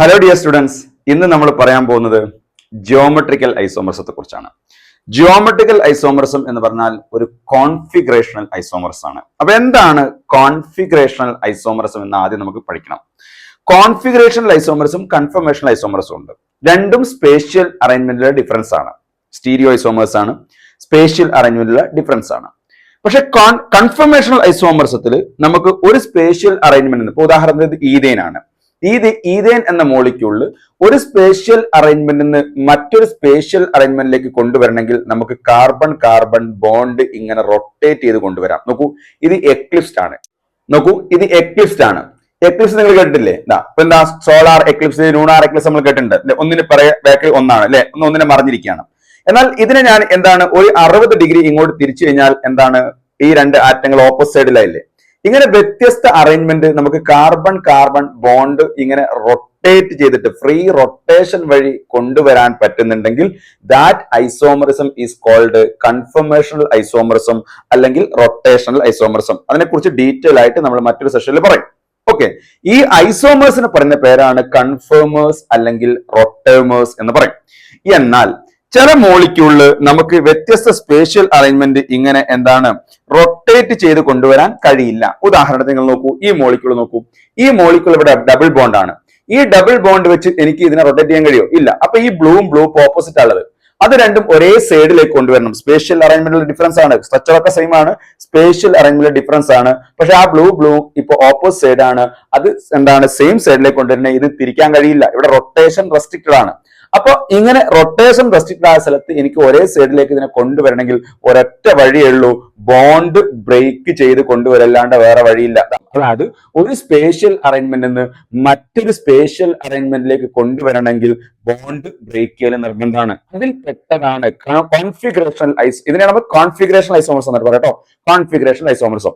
Hello dear students, ഇന്ന് നമ്മൾ പറയാൻ പോകുന്നത് ജിയോമെട്രിക്കൽ ഐസോമർസത്തെ കുറിച്ചാണ്. ജിയോമെട്രിക്കൽ ഐസോമർസം എന്ന് പറഞ്ഞാൽ ഒരു കോൺഫിഗറേഷണൽ ഐസോമർസം ആണ്. അപ്പൊ എന്താണ് കോൺഫിഗറേഷണൽ ഐസോമർസം എന്ന് ആദ്യം നമുക്ക് പഠിക്കണം. കോൺഫിഗറേഷണൽ ഐസോമർസും കൺഫർമേഷണൽ ഐസോമർസും ഉണ്ട്. രണ്ടും സ്പേഷ്യൽ അറേഞ്ച്മെന്റിലെ ഡിഫറൻസ് ആണ്. സ്റ്റീരിയോ ഐസോമേഴ്സ് ആണ്, സ്പേഷ്യൽ അറേഞ്ച്മെന്റിലെ ഡിഫറൻസ് ആണ്. പക്ഷെ കൺഫർമേഷണൽ ഐസോമർസത്തിൽ നമുക്ക് ഒരു സ്പേഷ്യൽ അറേഞ്ച്മെന്റ്, ഇപ്പൊ ഉദാഹരണത്തിന് ഈഥേൻ ആണ്. ഈഥേൻ എന്ന മോളിക്യൂളിൽ ഒരു സ്പേഷ്യൽ അറേഞ്ച്മെന്റിൽ നിന്ന് മറ്റൊരു സ്പേഷ്യൽ അറേഞ്ച്മെന്റിലേക്ക് കൊണ്ടുവരണമെങ്കിൽ നമുക്ക് കാർബൺ കാർബൺ ബോണ്ട് ഇങ്ങനെ റൊട്ടേറ്റ് ചെയ്ത് കൊണ്ടുവരാം. നോക്കൂ, ഇത് എക്ലിപ്സ്ഡ് ആണ്. എക്ലിപ്സ് നിങ്ങൾ കേട്ടിട്ടില്ലേ? ഇപ്പൊ എന്താ സോളാർ എക്ലിപ്സ്, ലൂണാർ എക്ലിപ്സ് നമ്മൾ കേട്ടിട്ടുണ്ട്. ഒന്നിന് ബാക്കിൽ ഒന്നാണ് അല്ലെ, ഒന്നിനെ മറിഞ്ഞിരിക്കുകയാണ്. എന്നാൽ ഇതിനെ ഞാൻ എന്താണ് ഒരു 60 ഡിഗ്രി ഇങ്ങോട്ട് തിരിച്ചു കഴിഞ്ഞാൽ എന്താണ്, ഈ രണ്ട് ആറ്റങ്ങൾ ഓപ്പോസിറ്റ് സൈഡിലായില്ലേ? ഇങ്ങനെ വ്യത്യസ്ത അറേഞ്ച്മെന്റ് നമുക്ക് കാർബൺ കാർബൺ ബോണ്ട് ഇങ്ങനെ റൊട്ടേറ്റ് ചെയ്തിട്ട് ഫ്രീ റൊട്ടേഷൻ വഴി കൊണ്ടുവരാൻ പറ്റുന്നുണ്ടെങ്കിൽ that isomerism is called conformational isomerism അല്ലെങ്കിൽ റൊട്ടേഷണൽ ഐസോമറിസം. അതിനെക്കുറിച്ച് ഡീറ്റെയിൽ ആയിട്ട് നമ്മൾ മറ്റൊരു സെഷനിൽ പറയും. ഓക്കെ, ഈ ഐസോമേഴ്സിന് പറയുന്ന പേരാണ് കൺഫേമേഴ്സ് അല്ലെങ്കിൽ റൊട്ടേമേഴ്സ് എന്ന് പറയും. എന്നാൽ ചില മോളിക്യൂളില് നമുക്ക് വ്യത്യസ്ത സ്പേഷ്യൽ അറേഞ്ച്മെന്റ് ഇങ്ങനെ എന്താണ് റൊട്ടേറ്റ് ചെയ്ത് കൊണ്ടുവരാൻ കഴിയില്ല. ഉദാഹരണത്തിന് നിങ്ങൾ നോക്കൂ, ഈ മോളിക്യൂൾ നോക്കൂ. ഈ മോളിക്യൂൾ ഇവിടെ ഡബിൾ ബോണ്ട് ആണ്. ഈ ഡബിൾ ബോണ്ട് വെച്ച് എനിക്ക് ഇതിനെ റൊട്ടേറ്റ് ചെയ്യാൻ കഴിയോ? ഇല്ല. അപ്പൊ ഈ ബ്ലൂവും ഓപ്പോസിറ്റ് ഉള്ളത്, അത് രണ്ടും ഒരേ സൈഡിലേക്ക് കൊണ്ടുവരണം. സ്പേഷ്യൽ അറേഞ്ച്മെന്റിലെ ഡിഫറൻസ് ആണ്, സ്ട്രക്ചർ ഒക്കെ സെയിം ആണ്, സ്പേഷ്യൽ അറേഞ്ച്മെന്റിലെ ഡിഫറൻസ് ആണ്. പക്ഷെ ആ ബ്ലൂ ഇപ്പൊ ഓപ്പോസിറ്റ് സൈഡ് ആണ്, അത് എന്താണ് സെയിം സൈഡിലേക്ക് കൊണ്ടുവരുന്നത്. ഇത് തിരിക്കാൻ കഴിയില്ല, ഇവിടെ റൊട്ടേഷൻ റെസ്ട്രിക്റ്റഡ് ആണ്. അപ്പൊ ഇങ്ങനെ റൊട്ടേഷൻ റെസ്ട്രിക്റ്റഡ് ആയ സ്ഥലത്ത് എനിക്ക് ഒരേ സൈഡിലേക്ക് ഇതിനെ കൊണ്ടുവരണമെങ്കിൽ ഒരൊറ്റ വഴിയേ ഉള്ളൂ, ബോണ്ട് ബ്രേക്ക് ചെയ്ത് കൊണ്ടുവരല്ലാണ്ട് വേറെ വഴിയില്ല. അതായത് ഒരു സ്പേഷ്യൽ അറേഞ്ച്മെന്റിൽ നിന്ന് മറ്റൊരു സ്പേഷ്യൽ അറേഞ്ച്മെന്റിലേക്ക് കൊണ്ടുവരണമെങ്കിൽ ബോണ്ട് ബ്രേക്ക് ചെയ്യൽ നിർബന്ധമാണ്. അതിൽ പെട്ടതാണ് കോൺഫിഗറേഷണൽ ഇതിനെ നമ്മൾ കോൺഫിഗറേഷണൽ ഐസോമർസം എന്ന് പറയാം കേട്ടോ. കോൺഫിഗറേഷണൽ ഐസോമർസം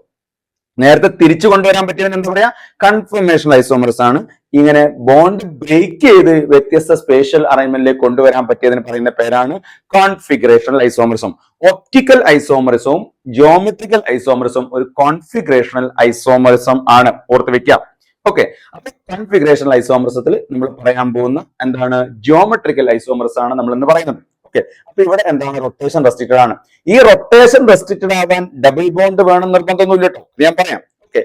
നേരത്തെ തിരിച്ചു കൊണ്ടുവരാൻ പറ്റിയതിന് എന്താ പറയാ, കൺഫർമേഷണൽ ഐസോമർസ് ആണ്. ഇങ്ങനെ ബോണ്ട് ബ്രേക്ക് ചെയ്ത് വ്യത്യസ്ത സ്പേഷ്യൽ അറേഞ്ച്മെന്റിലേക്ക് കൊണ്ടുവരാൻ പറ്റിയതിന് പറയുന്ന പേരാണ് കോൺഫിഗറേഷണൽ ഐസോമർസം. ഒപ്റ്റിക്കൽ ഐസോമർസവും ജിയോമെട്രിക്കൽ ഐസോമർസവും ഒരു കോൺഫിഗറേഷണൽ ഐസോമർസം ആണ്, ഓർത്ത് വെക്കാം. ഓക്കെ, അപ്പൊ കോൺഫിഗറേഷണൽ ഐസോമർസത്തിൽ നമ്മൾ പറയാൻ പോകുന്ന എന്താണ്, ജിയോമെട്രിക്കൽ ഐസോമർസ് ആണ് നമ്മൾ ഇന്ന് പറയുന്നത്. അപ്പൊ ഇവിടെ എന്താണ്, റൊട്ടേഷൻ റെസ്ട്രിക്റ്റഡ് ആണ്. ഈ റൊട്ടേഷൻ റെസ്ട്രിക്റ്റഡ് ആവാൻ ഡബിൾ ബോണ്ട് വേണം നിർബന്ധമൊന്നുമില്ല കേട്ടോ, ഞാൻ പറയാം. ഓക്കെ,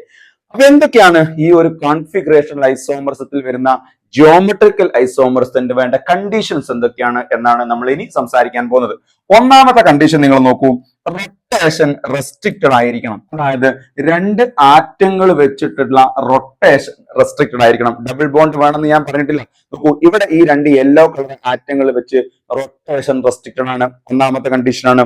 അപ്പൊ എന്തൊക്കെയാണ് ഈ ഒരു കോൺഫിഗറേഷണൽ ഐസോമർസത്തിൽ വരുന്ന ജിയോമെട്രിക്കൽ ഐസോമർസത്തിന് വേണ്ട കണ്ടീഷൻസ് എന്തൊക്കെയാണ് എന്നാണ് നമ്മൾ ഇനി സംസാരിക്കാൻ പോകുന്നത്. ഒന്നാമത്തെ കണ്ടീഷൻ നിങ്ങൾ നോക്കൂ, റൊട്ടേഷൻ റെസ്ട്രിക്റ്റഡ് ആയിരിക്കണം. അതായത് രണ്ട് ആറ്റങ്ങൾ വെച്ചിട്ടുള്ള റൊട്ടേഷൻ റെസ്ട്രിക്റ്റഡ് ആയിരിക്കണം. ഡബിൾ ബോണ്ട് വേണമെന്ന് ഞാൻ പറഞ്ഞിട്ടില്ല. നോക്കൂ, ഇവിടെ ഈ രണ്ട് യെല്ലോ കളർ ആറ്റങ്ങൾ വെച്ച് റൊട്ടേഷൻ റെസ്ട്രിക്റ്റഡ് ആണ്, ഒന്നാമത്തെ കണ്ടീഷനാണ്.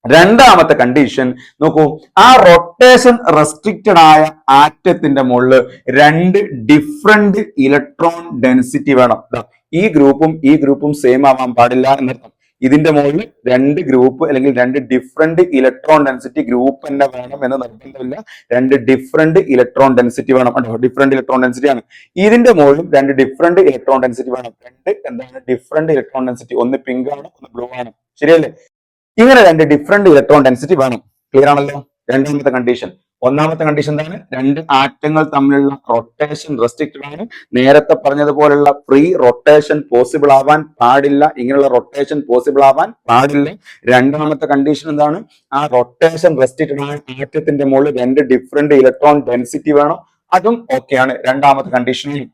രണ്ടാമത്തെ കണ്ടീഷൻ നോക്കൂ, ആ റൊട്ടേഷൻ റെസ്ട്രിക്റ്റഡ് ആയ ആറ്റത്തിന്റെ മുകളിൽ രണ്ട് ഡിഫറെന്റ് ഇലക്ട്രോൺ ഡെൻസിറ്റി വേണം. ഈ ഗ്രൂപ്പും സെയിം ആവാൻ പാടില്ല എന്നർത്ഥം. ഇതിന്റെ മുകളിൽ രണ്ട് ഗ്രൂപ്പ് അല്ലെങ്കിൽ രണ്ട് ഡിഫറെന്റ് ഇലക്ട്രോൺ ഡെൻസിറ്റി ഗ്രൂപ്പ് തന്നെ വേണം എന്ന് നിർബന്ധമില്ല. രണ്ട് ഡിഫറെന്റ് ഇലക്ട്രോൺ ഡെൻസിറ്റി വേണം. ഡിഫറെന്റ് ഇലക്ട്രോൺ ഡെൻസിറ്റി ആണ്. ഇതിന്റെ മുകളിലും രണ്ട് ഡിഫറെന്റ് ഇലക്ട്രോൺ ഡെൻസിറ്റി വേണം. രണ്ട് എന്താണ് ഡിഫറെന്റ് ഇലക്ട്രോൺ ഡെൻസിറ്റി, ഒന്ന് പിങ്ക് ആണ്, ഒന്ന് ബ്ലൂ ആണ്. ശരിയല്ലേ? ഇങ്ങനെ രണ്ട് ഡിഫറെന്റ് ഇലക്ട്രോൺ ഡെൻസിറ്റി വേണം. ക്ലിയർ ആണല്ലോ? രണ്ടാമത്തെ കണ്ടീഷൻ. ഒന്നാമത്തെ കണ്ടീഷൻ എന്താണ്, രണ്ട് ആറ്റങ്ങൾ തമ്മിലുള്ള റൊട്ടേഷൻ റെസ്ട്രിക്റ്റഡ് ആണ്. നേരത്തെ പറഞ്ഞതുപോലുള്ള ഫ്രീ റൊട്ടേഷൻ പോസിബിൾ ആവാൻ പാടില്ല, ഇങ്ങനെയുള്ള റൊട്ടേഷൻ പോസിബിൾ ആവാൻ പാടില്ല. രണ്ടാമത്തെ കണ്ടീഷൻ എന്താണ്, ആ റൊട്ടേഷൻ റെസ്ട്രിക്റ്റഡ് ആയ ആറ്റത്തിന്റെ മുകളിൽ രണ്ട് ഡിഫറെന്റ് ഇലക്ട്രോൺ ഡെൻസിറ്റി വേണം. അതും ഓക്കെയാണ് രണ്ടാമത്തെ കണ്ടീഷൻ.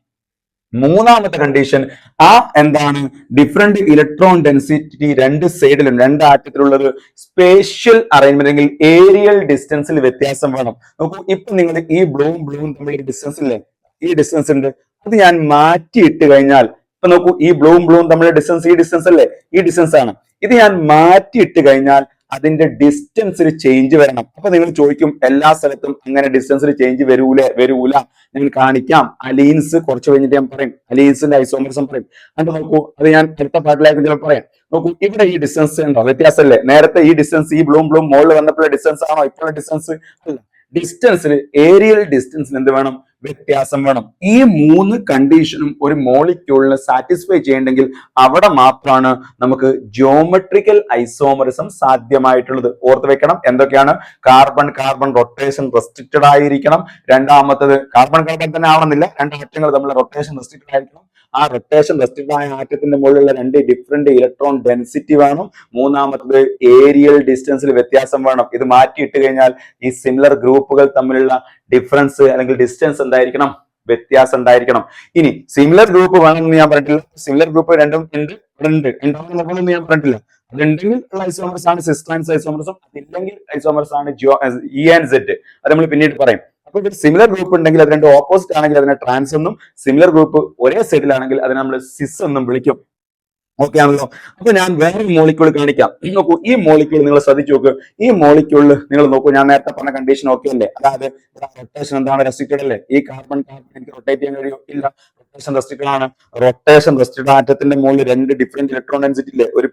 മൂന്നാമത്തെ കണ്ടീഷൻ, ആ എന്താണ് ഡിഫറെന്റ് ഇലക്ട്രോൺ ഡെൻസിറ്റി രണ്ട് സൈഡിലും രണ്ട് ആറ്റത്തിലുള്ളത് സ്പേഷ്യൽ അറേഞ്ച്മെന്റ് അല്ലെങ്കിൽ ഏരിയൽ ഡിസ്റ്റൻസിൽ വ്യത്യാസം വേണം. നോക്കൂ, ഇപ്പൊ നിങ്ങൾ ഈ ബ്ലൂവും തമ്മിൽ ഡിസ്റ്റൻസ് ഇല്ലേ, ഈ ഡിസ്റ്റൻസ് ഉണ്ട്. അത് ഞാൻ മാറ്റിയിട്ട് കഴിഞ്ഞാൽ, ഇപ്പൊ നോക്കൂ, ഈ ബ്ലൂവും തമ്മിലുള്ള ഡിസ്റ്റൻസ് ഈ ഡിസ്റ്റൻസ് അല്ലേ, ഈ ഡിസ്റ്റൻസ് ആണ്. ഇത് ഞാൻ മാറ്റിയിട്ട് കഴിഞ്ഞാൽ അതിന്റെ ഡിസ്റ്റൻസിൽ ചേഞ്ച് വരണം. അപ്പൊ നിങ്ങൾ ചോദിക്കും, എല്ലാ സ്ഥലത്തും അങ്ങനെ ഡിസ്റ്റൻസിൽ ചേഞ്ച് വരൂല. ഞാൻ കാണിക്കാം. അലീൻസ് കുറച്ച് കഴിഞ്ഞിട്ട് ഞാൻ പറയും, അലീൻസിന്റെ ഐസോമർസം പറയും. എന്നിട്ട് നോക്കൂ, അത് ഞാൻ അടുത്ത പാർട്ടിലായിട്ട് ചിലപ്പോൾ പറയാം. നോക്കൂ, ഇവിടെ ഈ ഡിസ്റ്റൻസ് ഉണ്ടോ, വ്യത്യാസമല്ലേ? നേരത്തെ ഈ ഡിസ്റ്റൻസ് ഈ ബ്ലൂം മുകളിൽ വന്നപ്പോഴുള്ള ഡിസ്റ്റൻസ് ആണോ ഇപ്പോഴുള്ള ഡിസ്റ്റൻസ്? അല്ല, ഡിസ്റ്റൻസിൽ ഏരിയൽ ഡിസ്റ്റൻസിൽ എന്ത് വേണം, വ്യത്യാസം വേണം. ഈ മൂന്ന് കണ്ടീഷനും ഒരു മോളിക്യൂളിന് സാറ്റിസ്ഫൈ ചെയ്യണമെങ്കിൽ അവിടെ മാത്രമാണ് നമുക്ക് ജിയോമെട്രിക്കൽ ഐസോമറിസം സാധ്യമായിട്ടുള്ളത്. ഓർത്ത് വെക്കണം എന്തൊക്കെയാണ്. കാർബൺ റൊട്ടേഷൻ റെസ്ട്രിക്റ്റഡ് ആയിരിക്കണം. രണ്ടാമത്തത് കാർബൺ തന്നെ ആവണമെന്നില്ല, രണ്ട് ആറ്റങ്ങൾ തമ്മിൽ റൊട്ടേഷൻ റെസ്ട്രിക്റ്റഡ് ആയിരിക്കണം. ആ റൊട്ടേഷൻ റെസ്ട്രിക്റ്റഡ് ആയ ആറ്റത്തിന്റെ മുകളിലുള്ള രണ്ട് ഡിഫറെന്റ് ഇലക്ട്രോൺ ഡെൻസിറ്റി വേണം. മൂന്നാമത്തത് ഏരിയൽ ഡിസ്റ്റൻസിൽ വ്യത്യാസം വേണം. ഇത് മാറ്റിയിട്ട് കഴിഞ്ഞാൽ ഈ സിമിലർ ഗ്രൂപ്പുകൾ തമ്മിലുള്ള ഡിഫറൻസ് അല്ലെങ്കിൽ ഡിസ്റ്റൻസ് എന്തായിരിക്കണം? വ്യത്യാസം ഉണ്ടായിരിക്കണം. ഇനി സിമിലർ ഗ്രൂപ്പ് വേണമെന്ന് ഞാൻ പറഞ്ഞിട്ടില്ല. സിമിലർ ഗ്രൂപ്പ് രണ്ടും ഉണ്ട്, ഉണ്ടാവുമെന്ന് ഞാൻ പറഞ്ഞിട്ടില്ല. അതുണ്ടെങ്കിൽ ഉള്ള ഐസോമർസ് ആണ് സിസ് ട്രാൻസ് ഐസോമർസും, അതില്ലെങ്കിൽ ഐസോമർസ് ആണ് ഇ ആൻഡ് സെഡ്. അത് നമ്മൾ പിന്നീട് പറയും. അപ്പൊ ഇവിടെ സിമിലർ ഗ്രൂപ്പ് ഉണ്ടെങ്കിൽ അത് രണ്ട് ഓപ്പോസിറ്റ് ആണെങ്കിൽ അതിനെ ട്രാൻസ് എന്നും, സിമിലർ ഗ്രൂപ്പ് ഒരേ സൈഡിലാണെങ്കിൽ അതിനെ നമ്മൾ സിസ് എന്നും വിളിക്കും. ഓക്കെ ആണല്ലോ. അപ്പൊ ഞാൻ വേറെ മോളിക്യൂൾ കാണിക്കാം. നോക്കൂ, ഈ മോളിക്യൂൾ നിങ്ങൾ ശ്രദ്ധിച്ചു നോക്ക്. ഈ മോളിക്യൂളിൽ നിങ്ങൾ നോക്കൂ, ഞാൻ നേരത്തെ പറഞ്ഞ കണ്ടീഷൻ ഓക്കെ അല്ലേ? അതായത് റൊട്ടേഷൻ എന്താണ്? റെസ്ട്രിക്റ്റഡ് അല്ലേ? ഈ കാർബൺ എനിക്ക് റൊട്ടേറ്റ് ചെയ്യാൻ കഴിയും? ഇല്ല, റൊട്ടേഷൻ റെസ്ട്രിക്റ്റഡ് ആണ്. റൊട്ടേഷൻ റെസ്ട്രിക്റ്റഡ് ആറ്റത്തിന്റെ മുകളിൽ രണ്ട് ഡിഫറെന്റ് ഇലക്ട്രോൺ ഡെൻസിറ്റി ഇല്ലേ? ഒരു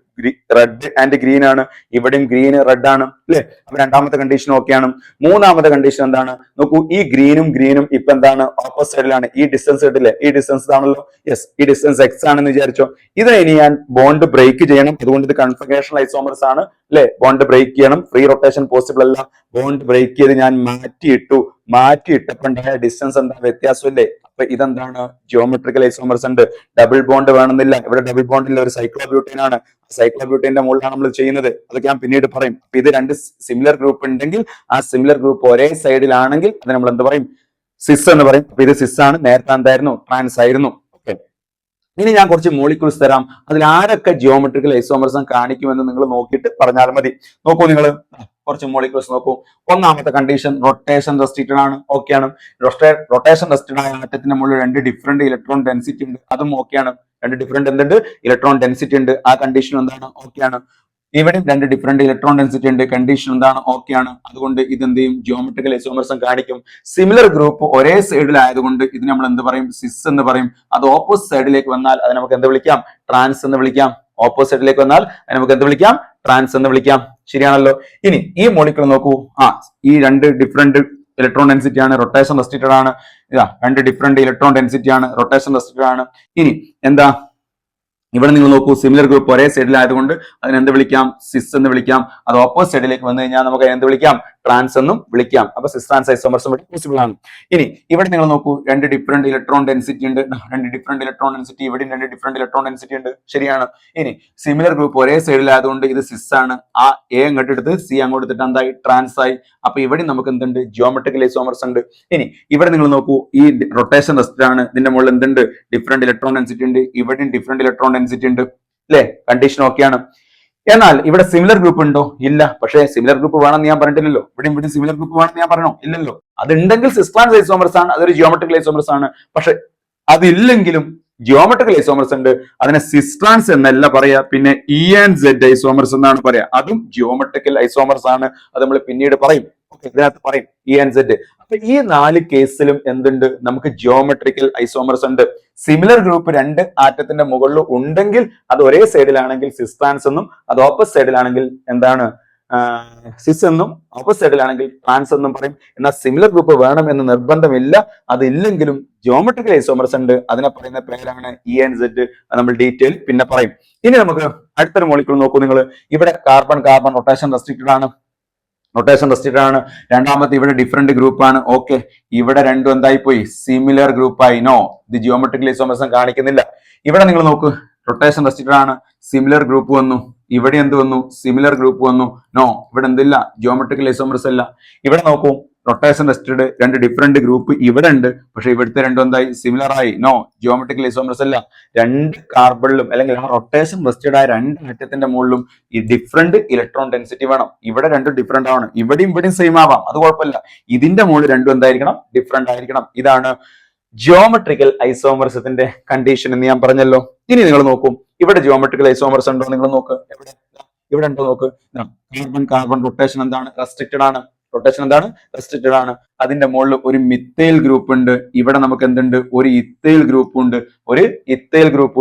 റെഡ് ആൻഡ് ഗ്രീൻ ആണ്. ഇവിടെയും ഗ്രീൻ റെഡ് ആണ് അല്ലെ? അപ്പൊ രണ്ടാമത്തെ കണ്ടീഷൻ ഓക്കെയാണ്. മൂന്നാമത്തെ കണ്ടീഷൻ എന്താണ്? നോക്കൂ, ഈ ഗ്രീനും ഇപ്പൊ എന്താണ്? ഓപ്പോസിറ്റ് സൈഡിലാണ്. ഈ ഡിസ്റ്റൻസ് ഇട്ടില്ലേ? ഈ ഡിസ്റ്റൻസ് ആണല്ലോ. യെസ്, ഈ ഡിസ്റ്റൻസ് എക്സ് ആണെന്ന് വിചാരിച്ചോ. ഇതിനെ ഇനി ഞാൻ ബോണ്ട് ബ്രേക്ക് ചെയ്യണം. അതുകൊണ്ട് ഇത് കൺഫിഗറേഷൻ ഐസോമർസ് ആണ് അല്ലെ? ബോണ്ട് ബ്രേക്ക് ചെയ്യണം. ഫ്രീ റൊട്ടേഷൻ പോസിബിൾ അല്ല. ബോണ്ട് ബ്രേക്ക് ചെയ്ത് ഞാൻ മാറ്റിയിട്ടപ്പോൾ ഉണ്ടായ ഡിസ്റ്റൻസ് എന്താ? വ്യത്യാസമില്ലേ? അപ്പൊ ഇതെന്താണ്? ജിയോമെട്രിക്കൽ ഐസോമർസ് ഉണ്ട്. ഡബിൾ ബോണ്ട് വേണമെന്നില്ല. ഇവിടെ ഡബിൾ ബോണ്ട് ഇല്ല, ഒരു സൈക്ലോബ്യൂട്ടൈൻ ആണ്. സൈക്ലോബ്യൂട്ടൈന്റെ മുകളിലാണ് നമ്മൾ ചെയ്യുന്നത്. അതൊക്കെ ഞാൻ പിന്നീട് പറയും. അപ്പൊ ഇത് രണ്ട് സിമിലർ ഗ്രൂപ്പ് ഉണ്ടെങ്കിൽ ആ സിമിലർ ഗ്രൂപ്പ് ഒരേ സൈഡിലാണെങ്കിൽ അത് നമ്മൾ എന്ത് പറയും? സിസ് എന്ന് പറയും. അപ്പൊ ഇത് സിസ് ആണ്. നേരത്തെ എന്തായിരുന്നു? ട്രാൻസ് ആയിരുന്നു. ഓക്കെ, ഇനി ഞാൻ കുറച്ച് മോളിക്യൂൾസ് തരാം. അതിൽ ആരൊക്കെ ജിയോമെട്രിക്കൽ ഐസോമർസം കാണിക്കുമെന്ന് നിങ്ങൾ നോക്കിയിട്ട് പറഞ്ഞാൽ മതി. നോക്കൂ, നിങ്ങൾ കുറച്ച് മോളിക്യൂൾസ് നോക്കൂ. ഒന്നാമത്തെ കണ്ടീഷൻ റൊട്ടേഷൻ റെസ്ട്രിക്റ്റഡ് ആണ്. ഓക്കെയാണ്. റൊട്ടേഷൻ റെസ്ട്രിക്റ്റഡ് ആയ ആറ്റത്തിന്റെ മുകളിൽ രണ്ട് ഡിഫറെന്റ് ഇലക്ട്രോൺ ഡെൻസിറ്റി ഉണ്ട്. അതും ഓക്കെയാണ്. രണ്ട് ഡിഫറെന്റ് എന്തുണ്ട്? ഇലക്ട്രോൺ ഡെൻസിറ്റി ഉണ്ട്. ആ കണ്ടീഷൻ എന്താണ്? ഓക്കെയാണ്. ഇവിടെയും രണ്ട് ഡിഫറെന്റ് ഇലക്ട്രോൺ ഡെൻസിറ്റി ഉണ്ട്. കണ്ടീഷൻ എന്താണ്? ഓക്കെയാണ്. അതുകൊണ്ട് ഇത് എന്ത് ചെയ്യും? ജിയോമെട്രിക്കൽ ഐസോമർസം കാണിക്കും. സിമിലർ ഗ്രൂപ്പ് ഒരേ സൈഡിലായതുകൊണ്ട് ഇത് നമ്മൾ എന്ത് പറയും? സിസ് എന്ന് പറയും. അത് ഓപ്പോസിറ്റ് സൈഡിലേക്ക് വന്നാൽ അത് നമുക്ക് എന്ത് വിളിക്കാം? ട്രാൻസ് എന്ന് വിളിക്കാം. ഓപ്പോസിറ്റ് സൈഡിലേക്ക് വന്നാൽ നമുക്ക് എന്ത് വിളിക്കാം? ട്രാൻസ് എന്ന് വിളിക്കാം. ശരിയാണല്ലോ. ഇനി ഈ മോളിക്യൂൾ നോക്കൂ. ഈ രണ്ട് ഡിഫറെന്റ് ഇലക്ട്രോൺ ഡെൻസിറ്റി ആണ്. റൊട്ടേഷൻ റെസ്ട്രിക്റ്റഡ് ആണ്. ഇതാ രണ്ട് ഡിഫറെന്റ് ഇലക്ട്രോൺ ഡെൻസിറ്റി ആണ്. റൊട്ടേഷൻ റെസ്ട്രിക്റ്റഡ് ആണ്. ഇനി എന്താ? ഇവിടെ നിങ്ങൾ നോക്കൂ, സിമിലർ ഗ്രൂപ്പ് ഒരേ സൈഡിലായതുകൊണ്ട് അതിന് എന്ത് വിളിക്കാം? സിസ് എന്ന് വിളിക്കാം. അത് ഓപ്പോസിറ്റ് സൈഡിലേക്ക് വന്നു കഴിഞ്ഞാൽ നമുക്ക് എന്ത് വിളിക്കാം? ട്രാൻസ് എന്നും വിളിക്കാം. അപ്പൊ സിസ് ട്രാൻസ് ഐസോമർസും പോസിബിൾ ആണ്. ഇനി ഇവിടെ നിങ്ങൾ നോക്കൂ, രണ്ട് ഡിഫറെന്റ് ഇലക്ട്രോൺ ഡെൻസിറ്റി ഉണ്ട്. രണ്ട് ഡിഫറെന്റ് ഇലക്ട്രോൺ ഡെൻസിറ്റി, ഇവിടെയും രണ്ട് ഡിഫറെന്റ് ഇലക്ട്രോൺ ഡെൻസിറ്റി ഉണ്ട്. ശരിയാണ്. ഇനി സിമിലർ ഗ്രൂപ്പ് ഒരേ സൈഡിലായതുകൊണ്ട് ഇത് സിസ് ആണ്. ആ എ അങ്ങോട്ട് എടുത്ത് സി അങ്ങോട്ട് എടുത്തിട്ട് എന്തായി? ട്രാൻസ് ആയി. അപ്പൊ ഇവിടെ നമുക്ക് എന്തുണ്ട്? ജിയോമെട്രിക്കൽ ഐസോമർസ് ഉണ്ട്. ഇനി ഇവിടെ നിങ്ങൾ നോക്കൂ, ഈ റൊട്ടേഷൻ റെസ്റ്റ് ആണ്. ഇതിന്റെ മുകളിൽ എന്തുണ്ട്? ഡിഫറെന്റ് ഇലക്ട്രോൺ ഡെൻസിറ്റി ഉണ്ട്. ഇവിടെയും ഡിഫറെന്റ് ഇലക്ട്രോൺ ഡെൻസിറ്റി ഉണ്ട് അല്ലെ? കണ്ടീഷൻ ഓക്കെയാണ്. എന്നാൽ ഇവിടെ സിമിലർ ഗ്രൂപ്പ് ഉണ്ടോ? ഇല്ല. പക്ഷേ സിമിലർ ഗ്രൂപ്പ് വേണമെന്ന് ഞാൻ പറഞ്ഞിട്ടില്ലല്ലോ. ഇവിടെ സിമിലർ ഗ്രൂപ്പ് വേണമെന്ന് ഞാൻ പറഞ്ഞോ? ഇല്ലല്ലോ. അതുണ്ടെങ്കിൽ സിസ് ട്രാൻസ് ഐസോമർസ് ആണ്. അതൊരു ജിയോമെട്രിക്കൽ ഐസോമർസ് ആണ്. പക്ഷെ അതില്ലെങ്കിലും ജിയോമെട്രിക്കൽ ഐസോമർസ് ഉണ്ട്. അതിനെ സിസ് ട്രാൻസ് എന്നല്ല പറയാ, പിന്നെ ഇ ആൻഡ് സെഡ് ഐസോമർസ് എന്നാണ് പറയാ. അതും ജിയോമെട്രിക്കൽ ഐസോമർസ് ആണ്. അത് നമ്മൾ പിന്നീട് പറയും. ഇതിനകത്ത് പറയും ഇ ആൻഡ് സെഡ്. അപ്പൊ ഈ 4 കേസിലും എന്തുണ്ട്? നമുക്ക് ജിയോമെട്രിക്കൽ ഐസോമർസ് ഉണ്ട്. സിമിലർ ഗ്രൂപ്പ് രണ്ട് ആറ്റത്തിന്റെ മുകളിൽ ഉണ്ടെങ്കിൽ അത് ഒരേ സൈഡിലാണെങ്കിൽ സിസ് ട്രാൻസ് എന്നും, അത് ഓപ്പോസിറ്റ് സൈഡിലാണെങ്കിൽ എന്താണ്? സിസ് എന്നും, ഓപ്പോസിറ്റ് സൈഡിലാണെങ്കിൽ ട്രാൻസ് എന്നും പറയും. എന്നാൽ സിമിലർ ഗ്രൂപ്പ് വേണം എന്ന് നിർബന്ധമില്ല. അതില്ലെങ്കിലും ജിയോമെട്രിക്കൽ ഐസോമർസ് ഉണ്ട്. അതിനെ പറയുന്ന പേരാണ് ഇ ആൻഡ് സെഡ്. നമ്മൾ ഡീറ്റെയിൽ പിന്നെ പറയും. ഇനി നമുക്ക് അടുത്തൊരു മോളിക്യൂൾ നോക്കൂ നിങ്ങൾ. ഇവിടെ കാർബൺ റൊട്ടേഷൻ റെസ്ട്രിക്റ്റഡ് ആണ്. റൊട്ടേഷൻ റെസ്ട്രിക്റ്റഡ് ആണ്. രണ്ടാമത്തെ ഇവിടെ ഡിഫറെന്റ് ഗ്രൂപ്പ് ആണ്. ഓക്കെ, ഇവിടെ രണ്ടും എന്തായി പോയി? സിമിലർ ഗ്രൂപ്പായി. നോ, ഇത് ജിയോമെട്രിക്കൽ ഐസോമർസം കാണിക്കുന്നില്ല. ഇവിടെ നിങ്ങൾ നോക്കൂ, റൊട്ടേഷൻ റെസ്ട്രിക്റ്റഡ് ആണ്. സിമിലർ ഗ്രൂപ്പ് വന്നു. ഇവിടെ എന്ത് വന്നു? സിമിലർ ഗ്രൂപ്പ് വന്നു. നോ, ഇവിടെ എന്തില്ല? ജിയോമെട്രിക്കൽ ഐസോമർസ് അല്ല. ഇവിടെ നോക്കൂ, റൊട്ടേഷൻ റെസ്ട്രിക്റ്റഡ് രണ്ട് ഡിഫറെന്റ് ഗ്രൂപ്പ് ഇവിടെ ഉണ്ട്. പക്ഷെ ഇവിടുത്തെ രണ്ടും എന്തായി? സിമിലർ ആയി. നോ, ജിയോമെട്രിക്കൽ ഐസോമർസ് അല്ല. രണ്ട് കാർബണിലും അല്ലെങ്കിൽ ആ റൊട്ടേഷൻ റെസ്ട്രിക്റ്റഡ് ആയ രണ്ട് ആറ്റത്തിന്റെ മുകളിലും ഈ ഡിഫറെന്റ് ഇലക്ട്രോൺ ഡെൻസിറ്റി വേണം. ഇവിടെ രണ്ടും ഡിഫറെന്റ് ആണ്. ഇവിടെയും സെയിം ആവാം, അത് കുഴപ്പമില്ല. ഇതിന്റെ മുകളിൽ രണ്ടും എന്തായിരിക്കണം? ഡിഫറെന്റ് ആയിരിക്കണം. ഇതാണ് ജിയോമെട്രിക്കൽ ഐസോമർസത്തിന്റെ കണ്ടീഷൻ എന്ന് ഞാൻ പറഞ്ഞല്ലോ. ഇനി നിങ്ങൾ നോക്കും, ഇവിടെ ജിയോമെട്രിക്കൽ ഐസോമർസ് ഉണ്ടോ? നിങ്ങൾ നോക്ക്. ഇവിടെ ഉണ്ടോ? നോക്ക്. കാർബൺ റൊട്ടേഷൻ എന്താണ്? റെസ്ട്രിക്റ്റഡ് ആണ്. റൊട്ടേഷൻ എന്താണ്? റെസ്ട്രിക്റ്റഡ് ആണ്. അതിന്റെ മുകളിൽ ഒരു മിത്തൈൽ ഗ്രൂപ്പ് ഉണ്ട്. ഇവിടെ നമുക്ക് എന്തുണ്ട്? ഒരു ഇത്തൈൽ ഗ്രൂപ്പ്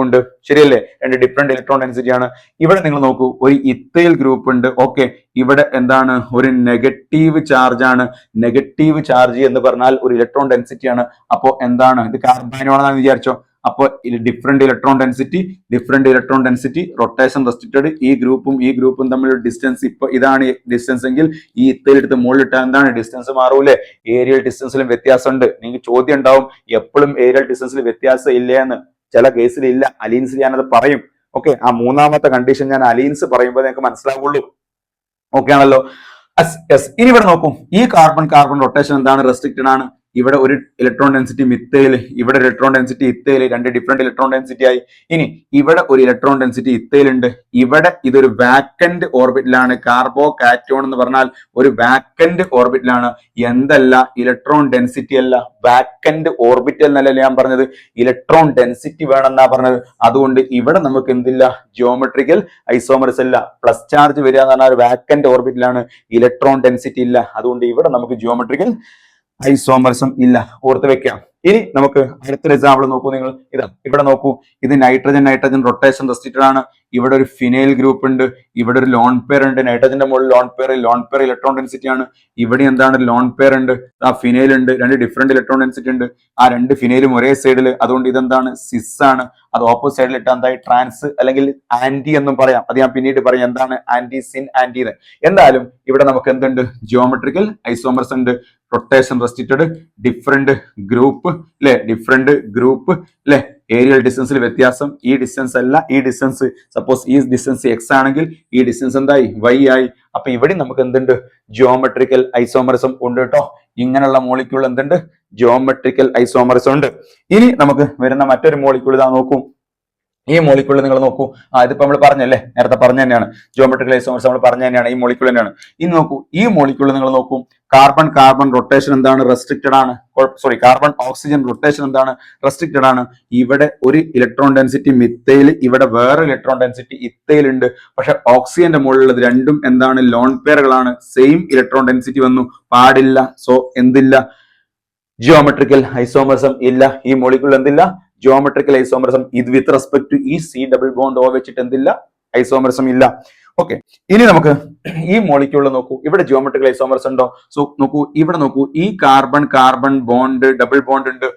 ഉണ്ട്. ശരിയല്ലേ? രണ്ട് ഡിഫറെന്റ് ഇലക്ട്രോൺ ഡെൻസിറ്റി ആണ്. ഇവിടെ നിങ്ങൾ നോക്കൂ, ഒരു ഇത്തൈൽ ഗ്രൂപ്പ് ഉണ്ട്. ഓക്കെ, ഇവിടെ എന്താണ്? ഒരു നെഗറ്റീവ് ചാർജ് ആണ്. നെഗറ്റീവ് ചാർജ് എന്ന് പറഞ്ഞാൽ ഒരു ഇലക്ട്രോൺ ഡെൻസിറ്റി ആണ്. അപ്പോ എന്താണ്? ഇത് കാർബാനോണെന്ന് വിചാരിച്ചോ. അപ്പോൾ different electron density, rotation restricted. ഈ ഗ്രൂപ്പും തമ്മിലുള്ള ഡിസ്റ്റൻസ് ഇപ്പൊ ഇതാണ് ഡിസ്റ്റൻസ് എങ്കിൽ ഈ ഇത്തയിൽ എടുത്ത് മുകളിലിട്ടാൽ എന്താണ്? ഡിസ്റ്റൻസ് മാറൂലേ? ഏരിയൽ ഡിസ്റ്റൻസിലും വ്യത്യാസമുണ്ട്. നിങ്ങൾക്ക് ചോദ്യം ഉണ്ടാവും, എപ്പോഴും ഏരിയൽ ഡിസ്റ്റൻസിൽ വ്യത്യാസം ഇല്ല എന്ന്. ചില കേസിൽ ഇല്ല. അലീൻസിൽ ഞാനത് പറയും. ഓക്കെ, ആ മൂന്നാമത്തെ കണ്ടീഷൻ ഞാൻ അലീൻസ് പറയുമ്പോൾ നിങ്ങൾക്ക് മനസ്സിലാവുള്ളൂ. ഓക്കെ ആണല്ലോ. യെസ്. ഇനി ഇവിടെ നോക്കും, ഈ കാർബൺ കാർബൺ റൊട്ടേഷൻ എന്താണ്? റെസ്ട്രിക്റ്റഡ് ആണ്. ഇവിടെ ഒരു ഇലക്ട്രോൺ ഡെൻസിറ്റി മിത്തയിൽ, ഇവിടെ ഒരു ഇലക്ട്രോൺ ഡെൻസിറ്റി ഇത്തയിൽ, രണ്ട് ഡിഫറെന്റ് ഇലക്ട്രോൺ ഡെൻസിറ്റി ആയി. ഇനി ഇവിടെ ഒരു ഇലക്ട്രോൺ ഡെൻസിറ്റി ഇത്തയിലുണ്ട്, ഇവിടെ ഇതൊരു വാക്കന്റ് ഓർബിറ്റിലാണ്. കാർബോ കാറ്റോൺ എന്ന് പറഞ്ഞാൽ ഒരു വാക്കന്റ് ഓർബിറ്റിലാണ്. എന്തല്ല? ഇലക്ട്രോൺ ഡെൻസിറ്റി അല്ല, വാക്കന്റ് ഓർബിറ്റൽ എന്നല്ല ഞാൻ പറഞ്ഞത്, ഇലക്ട്രോൺ ഡെൻസിറ്റി വേണമെന്നാ പറഞ്ഞത്. അതുകൊണ്ട് ഇവിടെ നമുക്ക് എന്തില്ല? ജിയോമെട്രിക്കൽ ഐസോമർസ് അല്ല. പ്ലസ് ചാർജ് വരിക എന്ന് പറഞ്ഞാൽ ഒരു വാക്കന്റ് ഓർബിറ്റിലാണ്, ഇലക്ട്രോൺ ഡെൻസിറ്റി ഇല്ല. അതുകൊണ്ട് ഇവിടെ നമുക്ക് ജിയോമെട്രിക്കൽ ഐസോമർസം ഇല്ല. ഓർത്ത് വെക്കാം. ഇനി നമുക്ക് അടുത്തൊരു എക്സാമ്പിൾ നോക്കൂ നിങ്ങൾ. ഇതാ ഇവിടെ നോക്കൂ, ഇത് നൈട്രജൻ നൈട്രജൻ റൊട്ടേഷൻ റെസ്ട്രിക്റ്റഡ് ആണ്. ഇവിടെ ഒരു ഫിനൈൽ ഗ്രൂപ്പ് ഉണ്ട്, ഇവിടെ ഒരു ലോൺ പെയർ ഉണ്ട്. നൈട്രജന്റെ മുകളിൽ ലോൺ പെയർ ഇലക്ട്രോൺ ഡെൻസിറ്റി ആണ്. ഇവിടെ എന്താണ്? ലോൺ പെയർ ഉണ്ട്, ആ ഫിനൈൽ ഉണ്ട്, രണ്ട് ഡിഫറെന്റ് ഇലക്ട്രോൺ ഡെൻസിറ്റി ഉണ്ട്. ആ രണ്ട് ഫിനൈലും ഒരേ സൈഡിൽ. അതുകൊണ്ട് ഇതെന്താണ്? സിസ് ആണ്. അത് ഓപ്പോസിറ്റ് സൈഡിൽ ഇട്ട് എന്തായി? ട്രാൻസ് അല്ലെങ്കിൽ ആന്റി എന്നും പറയാം. അത് ഞാൻ പിന്നീട് പറയാം എന്താണ് ആന്റി സിൻ ആന്റി എന്ന്. എന്തായാലും ഇവിടെ നമുക്ക് എന്തുണ്ട്? ജിയോമെട്രിക്കൽ ഐസോമർസ് ഉണ്ട്. റൊട്ടേഷൻ റെസ്ട്രിക്റ്റഡ്, ഡിഫറെന്റ് ഗ്രൂപ്പ് അല്ലെ, ഡിഫറെന്റ് ഗ്രൂപ്പ് അല്ലെ, ഏരിയൽ ഡിസ്റ്റൻസിൽ വ്യത്യാസം. ഈ ഡിസ്റ്റൻസ് അല്ല, ഈ ഡിസ്റ്റൻസ് സപ്പോസ് ഈ ഡിസ്റ്റൻസ് എക്സ് ആണെങ്കിൽ ഈ ഡിസ്റ്റൻസ് എന്തായി? വൈ ആയി. അപ്പൊ ഇവിടെ നമുക്ക് എന്തുണ്ട്? ജിയോമെട്രിക്കൽ ഐസോമറിസം ഉണ്ട് കേട്ടോ. ഇങ്ങനെയുള്ള മോളിക്യൂൾ എന്തുണ്ട്? ജിയോമെട്രിക്കൽ ഐസോമറിസം ഉണ്ട്. ഇനി നമുക്ക് വരുന്ന മറ്റൊരു മോളിക്യൂൾ ഇതാ നോക്കൂ. ഈ മോളിക്യൂൾ നിങ്ങൾ നോക്കൂ. ഇതിപ്പോ നമ്മൾ പറഞ്ഞല്ലേ, നേരത്തെ പറഞ്ഞ തന്നെയാണ്, ജിയോമെട്രിക്കൽ ഐസോമർസ് നമ്മൾ പറഞ്ഞ തന്നെയാണ്, ഈ മോളിക്യൂൾ തന്നെയാണ്. ഇനി നോക്കൂ, ഈ മോളിക്യൂൾ നിങ്ങൾ നോക്കൂ. കാർബൺ കാർബൺ റൊട്ടേഷൻ എന്താണ്? റെസ്ട്രിക്റ്റഡ് ആണ്. സോറി, കാർബൺ ഓക്സിജൻ റൊട്ടേഷൻ എന്താണ്? റെസ്ട്രിക്റ്റഡ് ആണ്. ഇവിടെ ഒരു ഇലക്ട്രോൺ ഡെൻസിറ്റി മിത്തയിൽ, ഇവിടെ വേറെ ഇലക്ട്രോൺ ഡെൻസിറ്റി ഇത്തയിൽ ഉണ്ട്. പക്ഷെ ഓക്സിജന്റെ മുകളിലുള്ളത് രണ്ടും എന്താണ്? ലോൺ പെയറുകളാണ്. സെയിം ഇലക്ട്രോൺ ഡെൻസിറ്റി വന്നു, പാടില്ല. സോ എന്തില്ല? ജിയോമെട്രിക്കൽ ഐസോമർസം ഇല്ല. ഈ മോളിക്യൂൾ എന്തില്ല? Geometrical isomerism. ഇത് വിത്ത് റെസ്പെക്ട് ടു ഈ സി ഡബിൾ ബോണ്ട് ഓ വെച്ചിട്ട് എന്തില്ല? ഐസോമർസം ഇല്ല. ഓക്കെ, ഇനി നമുക്ക് ഈ മോളിക്യൂളിൽ നോക്കൂ, ഇവിടെ ജിയോമെട്രിക്കൽ ഐസോമർസ് ഉണ്ടോ? സോ നോക്കൂ, ഇവിടെ നോക്കൂ, ഈ carbon carbon bond double bond ഉണ്ട്,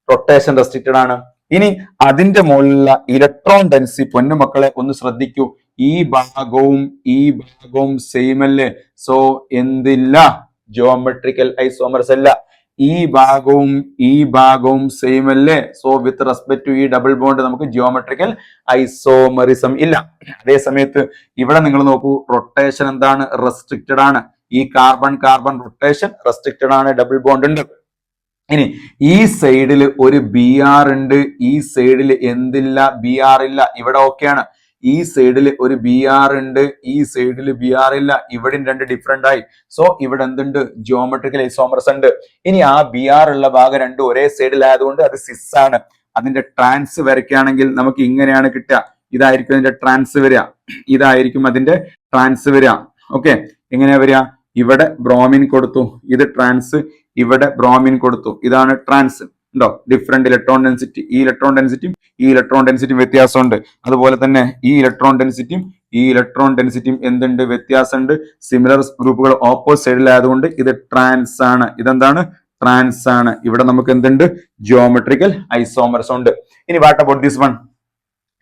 റൊട്ടേഷൻ റെസ്ട്രിക്റ്റഡ് ആണ്. ഇനി അതിന്റെ മുകളിലുള്ള ഇലക്ട്രോൺ ഡെൻസിറ്റി, പൊന്നുമക്കളെ ഒന്ന് ശ്രദ്ധിക്കൂ, ഈ ഭാഗവും സെയിം അല്ലേ? സോ എന്തില്ല? ജിയോമെട്രിക്കൽ ഐസോമർസ് അല്ല. ഈ ഭാഗവും സെയിം അല്ലേ? സോ വിത്ത് റെസ്പെക്ട് ടു ഈ ഡബിൾ ബോണ്ട് നമുക്ക് ജിയോമെട്രിക്കൽ ഐസോമറിസം ഇല്ല. അതേ സമയത്ത് ഇവിടെ നിങ്ങൾ നോക്കൂ, റൊട്ടേഷൻ എന്താണ്? റെസ്ട്രിക്റ്റഡ് ആണ്. ഈ കാർബൺ കാർബൺ റൊട്ടേഷൻ റെസ്ട്രിക്റ്റഡ് ആണ്, ഡബിൾ ബോണ്ട് ഉണ്ട്. ഇനി ഈ സൈഡിൽ ഒരു ബി ആർ ഉണ്ട്, ഈ സൈഡിൽ എന്തില്ല? ബി ആർ ഇല്ല. ഇവിടെ ഓക്കെയാണ്. ഈ സൈഡിൽ ഒരു ബി ആർ ഉണ്ട്, ഈ സൈഡിൽ ബി ആർ ഇല്ല. ഇവിടെ രണ്ട് ഡിഫറെന്റ് ആയി. സോ ഇവിടെ എന്തുണ്ട്? ജിയോമെട്രിക്കൽ ഐസോമർസ് ഉണ്ട്. ഇനി ആ ബി ആർ ഉള്ള ഭാഗം രണ്ടും ഒരേ സൈഡിലായതുകൊണ്ട് അത് സിസ് ആണ്. അതിന്റെ ട്രാൻസ് വരയ്ക്കുകയാണെങ്കിൽ നമുക്ക് ഇങ്ങനെയാണ് കിട്ടുക. ഇതായിരിക്കും അതിന്റെ ട്രാൻസ് വരിക, ഇതായിരിക്കും അതിന്റെ ട്രാൻസ് വരിക. ഓക്കെ, എങ്ങനെയാ വരിക? ഇവിടെ ബ്രോമിൻ കൊടുത്തു, ഇത് ട്രാൻസ്, ഇവിടെ ബ്രോമിൻ കൊടുത്തു, ഇതാണ് ട്രാൻസ്. ഉണ്ടോ? Different electron density. ഈ ഇലക്ട്രോൺ ഡെൻസിറ്റിയും ഈ ഇലക്ട്രോൺ ഡെൻസിറ്റിയും വ്യത്യാസമുണ്ട്. അതുപോലെ തന്നെ ഈ ഇലക്ട്രോൺ ഡെൻസിറ്റിയും എന്തുണ്ട്? വ്യത്യാസമുണ്ട്. സിമിലർ ഗ്രൂപ്പുകൾ ഓപ്പോസിറ്റ് സൈഡിലായതുകൊണ്ട് ഇത് ട്രാൻസ് ആണ്. ഇതെന്താണ്? ട്രാൻസ് ആണ്. ഇവിടെ നമുക്ക് എന്തുണ്ട്? ജിയോമെട്രിക്കൽ ഐസോമർസ് ഉണ്ട്. ഇനി വാട്ട് അബൌട്ട് ദിസ് വൺ?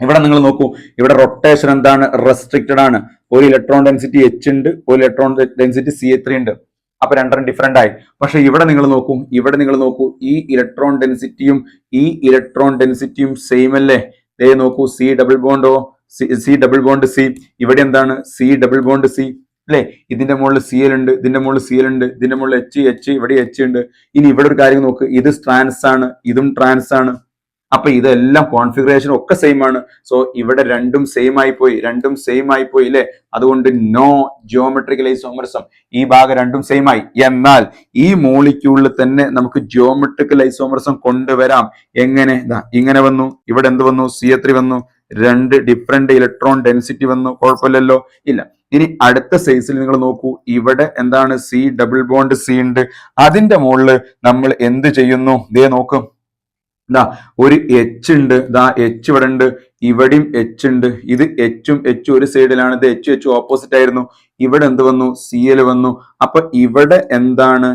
ഇവിടെ നിങ്ങൾ നോക്കൂ, ഇവിടെ റൊട്ടേഷൻ എന്താണ്? റെസ്ട്രിക്റ്റഡ് ആണ്. ഒരു ഇലക്ട്രോൺ ഡെൻസിറ്റി എച്ച് ഉണ്ട്, ഒരു ഇലക്ട്രോൺ ഡെൻസിറ്റി CH3 ഉണ്ട്. അപ്പൊ രണ്ടും ഡിഫറെന്റ് ആയി. പക്ഷെ ഇവിടെ നിങ്ങൾ നോക്കൂ, ഈ ഇലക്ട്രോൺ ഡെൻസിറ്റിയും സെയിം അല്ലേ? ദേ നോക്കൂ, സി ഡബിൾ ബോണ്ട് സി. ഇവിടെ എന്താണ്? സി ഡബിൾ ബോണ്ട് സി അല്ലെ? ഇതിന്റെ മുകളിൽ Cl ഉണ്ട്, ഇതിന്റെ മുകളിൽ Cl ഉണ്ട്, ഇതിന്റെ മുകളിൽ H, ഇവിടെ H ഉണ്ട്. ഇനി ഇവിടെ ഒരു കാര്യം നോക്ക്, ഇത് ട്രാൻസ് ആണ്, ഇതും ട്രാൻസ് ആണ്. അപ്പൊ ഇതെല്ലാം കോൺഫിഗറേഷൻ ഒക്കെ സെയിം ആണ്. സോ ഇവിടെ രണ്ടും സെയിം ആയി പോയി അല്ലെ? അതുകൊണ്ട് നോ ജിയോമെട്രിക്കൽ ഐസോമർസം. ഈ ഭാഗം രണ്ടും സെയിം ആയി. എന്നാൽ ഈ മോളിക്യൂളിൽ തന്നെ നമുക്ക് ജിയോമെട്രിക്കൽ ഐസോമർസം കൊണ്ടുവരാം. എങ്ങനെ? ഇങ്ങനെ വന്നു, ഇവിടെ എന്ത് വന്നു? CH3 വന്നു, രണ്ട് ഡിഫറെന്റ് ഇലക്ട്രോൺ ഡെൻസിറ്റി വന്നു, കുഴപ്പമില്ലല്ലോ, ഇല്ല. ഇനി അടുത്ത സൈസിൽ നിങ്ങൾ നോക്കൂ, ഇവിടെ എന്താണ്? സി ഡബിൾ ബോണ്ട് സി ഉണ്ട്. അതിന്റെ മുകളിൽ നമ്മൾ എന്ത് ചെയ്യുന്നു? ദേ നോക്കും, ഒരു എച്ച് ഉണ്ട്, എച്ച് ഇവിടെ ഉണ്ട്, ഇവിടെയും എച്ച് ഉണ്ട്. ഇത് എച്ചും ഒരു സൈഡിലാണ്, ഇത് എച്ച് ഓപ്പോസിറ്റ് ആയിരുന്നു. ഇവിടെ എന്ത് വന്നു? Cl വന്നു. അപ്പൊ ഇവിടെ എന്താണ്?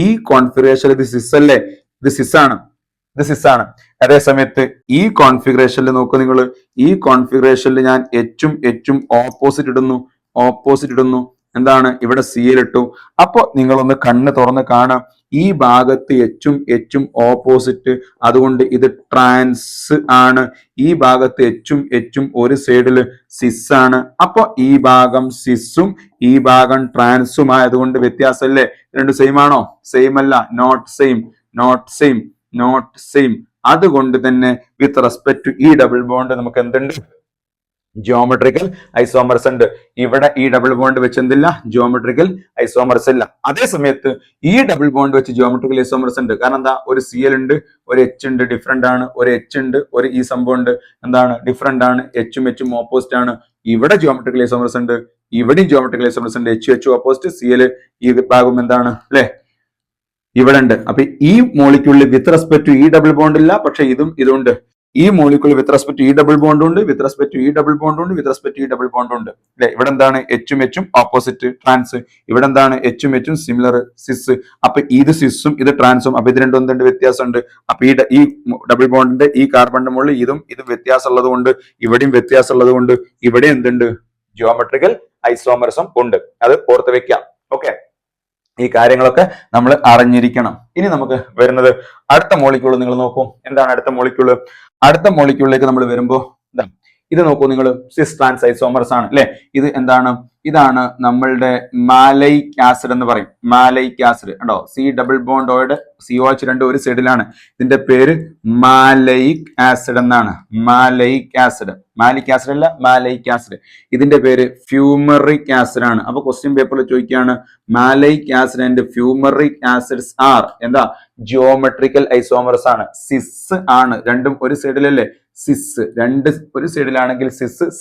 ഈ കോൺഫിഗറേഷൻ ഇത് സിസ് അല്ലേ? ഇത് സിസ് ആണ്. അതേ സമയത്ത് ഈ കോൺഫിഗറേഷനിൽ നോക്കൂ നിങ്ങൾ, ഈ കോൺഫിഗറേഷനിൽ ഞാൻ എച്ചും ഓപ്പോസിറ്റ് ഇടുന്നു. എന്താണ് ഇവിടെ Cl ഇട്ടു. അപ്പൊ നിങ്ങളൊന്ന് കണ്ണ് തുറന്ന് കാണാം, ഈ ഭാഗത്ത് എച്ചും ഓപ്പോസിറ്റ്, അതുകൊണ്ട് ഇത് ട്രാൻസ് ആണ്. ഈ ഭാഗത്ത് എച്ചും ഒരു സൈഡില് സിസ് ആണ്. അപ്പൊ ഈ ഭാഗം സിസും ഈ ഭാഗം ട്രാൻസും ആയതുകൊണ്ട് വ്യത്യാസമല്ലേ? രണ്ട് സെയിം ആണോ? സെയിം അല്ല, not same, not same, not same. അതുകൊണ്ട് തന്നെ വിത്ത് റെസ്പെക്ട് ടു ഈ ഡബിൾ ബോണ്ട് നമുക്ക് എന്തുണ്ട്? ജിയോമെട്രിക്കൽ ഐസോമർസ് ഉണ്ട്. ഇവിടെ ഈ ഡബിൾ ബോണ്ട് വെച്ച് എന്തില്ല? ജിയോമെട്രിക്കൽ ഐസോമർസ് ഇല്ല. അതേ സമയത്ത് ഈ ഡബിൾ ബോണ്ട് വെച്ച് ജിയോമെട്രിക്കൽ ഐസോമർസ് ഉണ്ട്. കാരണം എന്താ? ഒരു Cl ഉണ്ട്, ഒരു H ഉണ്ട്, ഡിഫറെന്റ് ആണ്. ഒരു H ഉണ്ട്, ഒരു ഈ സംഭവം ഉണ്ട്, എന്താണ്? ഡിഫറെന്റ് ആണ്. എച്ചും ഓപ്പോസിറ്റ് ആണ്. ഇവിടെ ജിയോമെട്രിക്കൽ ഐസോമർസ് ഉണ്ട്, ഇവിടെയും ജിയോമെട്രിക്കൽ ഐസോമർസ് ഉണ്ട്. എച്ച് ഓപ്പോസിറ്റ്, Cl ഈ ഭാഗം എന്താണ്? അല്ലെ? ഇവിടെ ഉണ്ട്. അപ്പൊ ഈ മോളിക്യൂളിൽ വിത്ത് റെസ്പെക്ട് ടു ഈ ഡബിൾ ബോണ്ട് ഇല്ല, പക്ഷെ ഇതുണ്ട്. ഈ മോളിക്യൂൾ വിത്ത് റെസ്പെക്ട് ടു ഈ ഡബിൾ ബോണ്ട് ഉണ്ട്, വിത്ത് റെസ്പെക്ട് ടു ഈ ഡബിൾ ബോണ്ട് ഉണ്ട്, വിത്ത് റെസ്പെക്ട് ടു ഈ ഡബിൾ ബോണ്ട് ഉണ്ട്. അല്ലെ? ഇവിടെ എന്താണ്? എച്ചും ഓപ്പോസിറ്റ്, ട്രാൻസ്. ഇവിടെ എന്താണ്? എച്ചും സിമിലർ, സിസ്. അപ്പൊ ഇത് സിസും ഇത് ട്രാൻസും. അപ്പൊ ഇത് രണ്ടും എന്തുണ്ട്? വ്യത്യാസമുണ്ട്. അപ്പൊ ഈ ഡബിൾ ബോണ്ടിന്റെ ഈ കാർബണിന്റെ മുകളിൽ ഇതും വ്യത്യാസം ഉള്ളത് കൊണ്ട്, ഇവിടെയും വ്യത്യാസം ഉള്ളത് കൊണ്ട് ഇവിടെ എന്തുണ്ട്? ജിയോമെട്രിക്കൽ ഐസോമർസം ഉണ്ട്. അത് ഓർത്ത് വെക്കാം. ഓക്കെ, ഈ കാര്യങ്ങളൊക്കെ നമ്മൾ അറിഞ്ഞിരിക്കണം. ഇനി നമുക്ക് വരുന്നത് അടുത്ത മോളിക്യൂൾ. നിങ്ങൾ നോക്കൂ, എന്താണ് അടുത്ത മോളിക്യൂള്? അടുത്ത മോളിക്യൂളിലേക്ക് നമ്മൾ വരുമ്പോ ഇത് നോക്കൂ നിങ്ങൾ, സിസ് ട്രാൻസ് ഐസോമർസ് ആണ് അല്ലെ? ഇത് എന്താണ്? ഇതാണ് നമ്മളുടെ മാലൈക് ആസിഡ് എന്ന് പറയും. മാലൈക് ആസിഡ് ഉണ്ടോ? സി ഡബിൾ ബോണ്ടോയുടെ COH രണ്ട് ഒരു സൈഡിലാണ്. ഇതിന്റെ പേര് മാലൈക് ആസിഡ് എന്നാണ്. മാലൈക് ആസിഡ്, മാലിക് ആസിഡ് അല്ല, മാലൈക് ആസിഡ്. ഇതിന്റെ പേര് ഫ്യൂമറിക് ആസിഡ് ആണ്. അപ്പൊ ക്വസ്റ്റ്യൻ പേപ്പറിൽ ചോദിക്കുകയാണ്, മാലൈക് acid and fumaric acids R എന്താ? ജിയോമെട്രിക്കൽ ഐസോമർസ് ആണ്. സിസ് ആണ്, രണ്ടും ഒരു സൈഡിലല്ലേ? സിസ് രണ്ട് ഒരു സൈഡിലാണെങ്കിൽ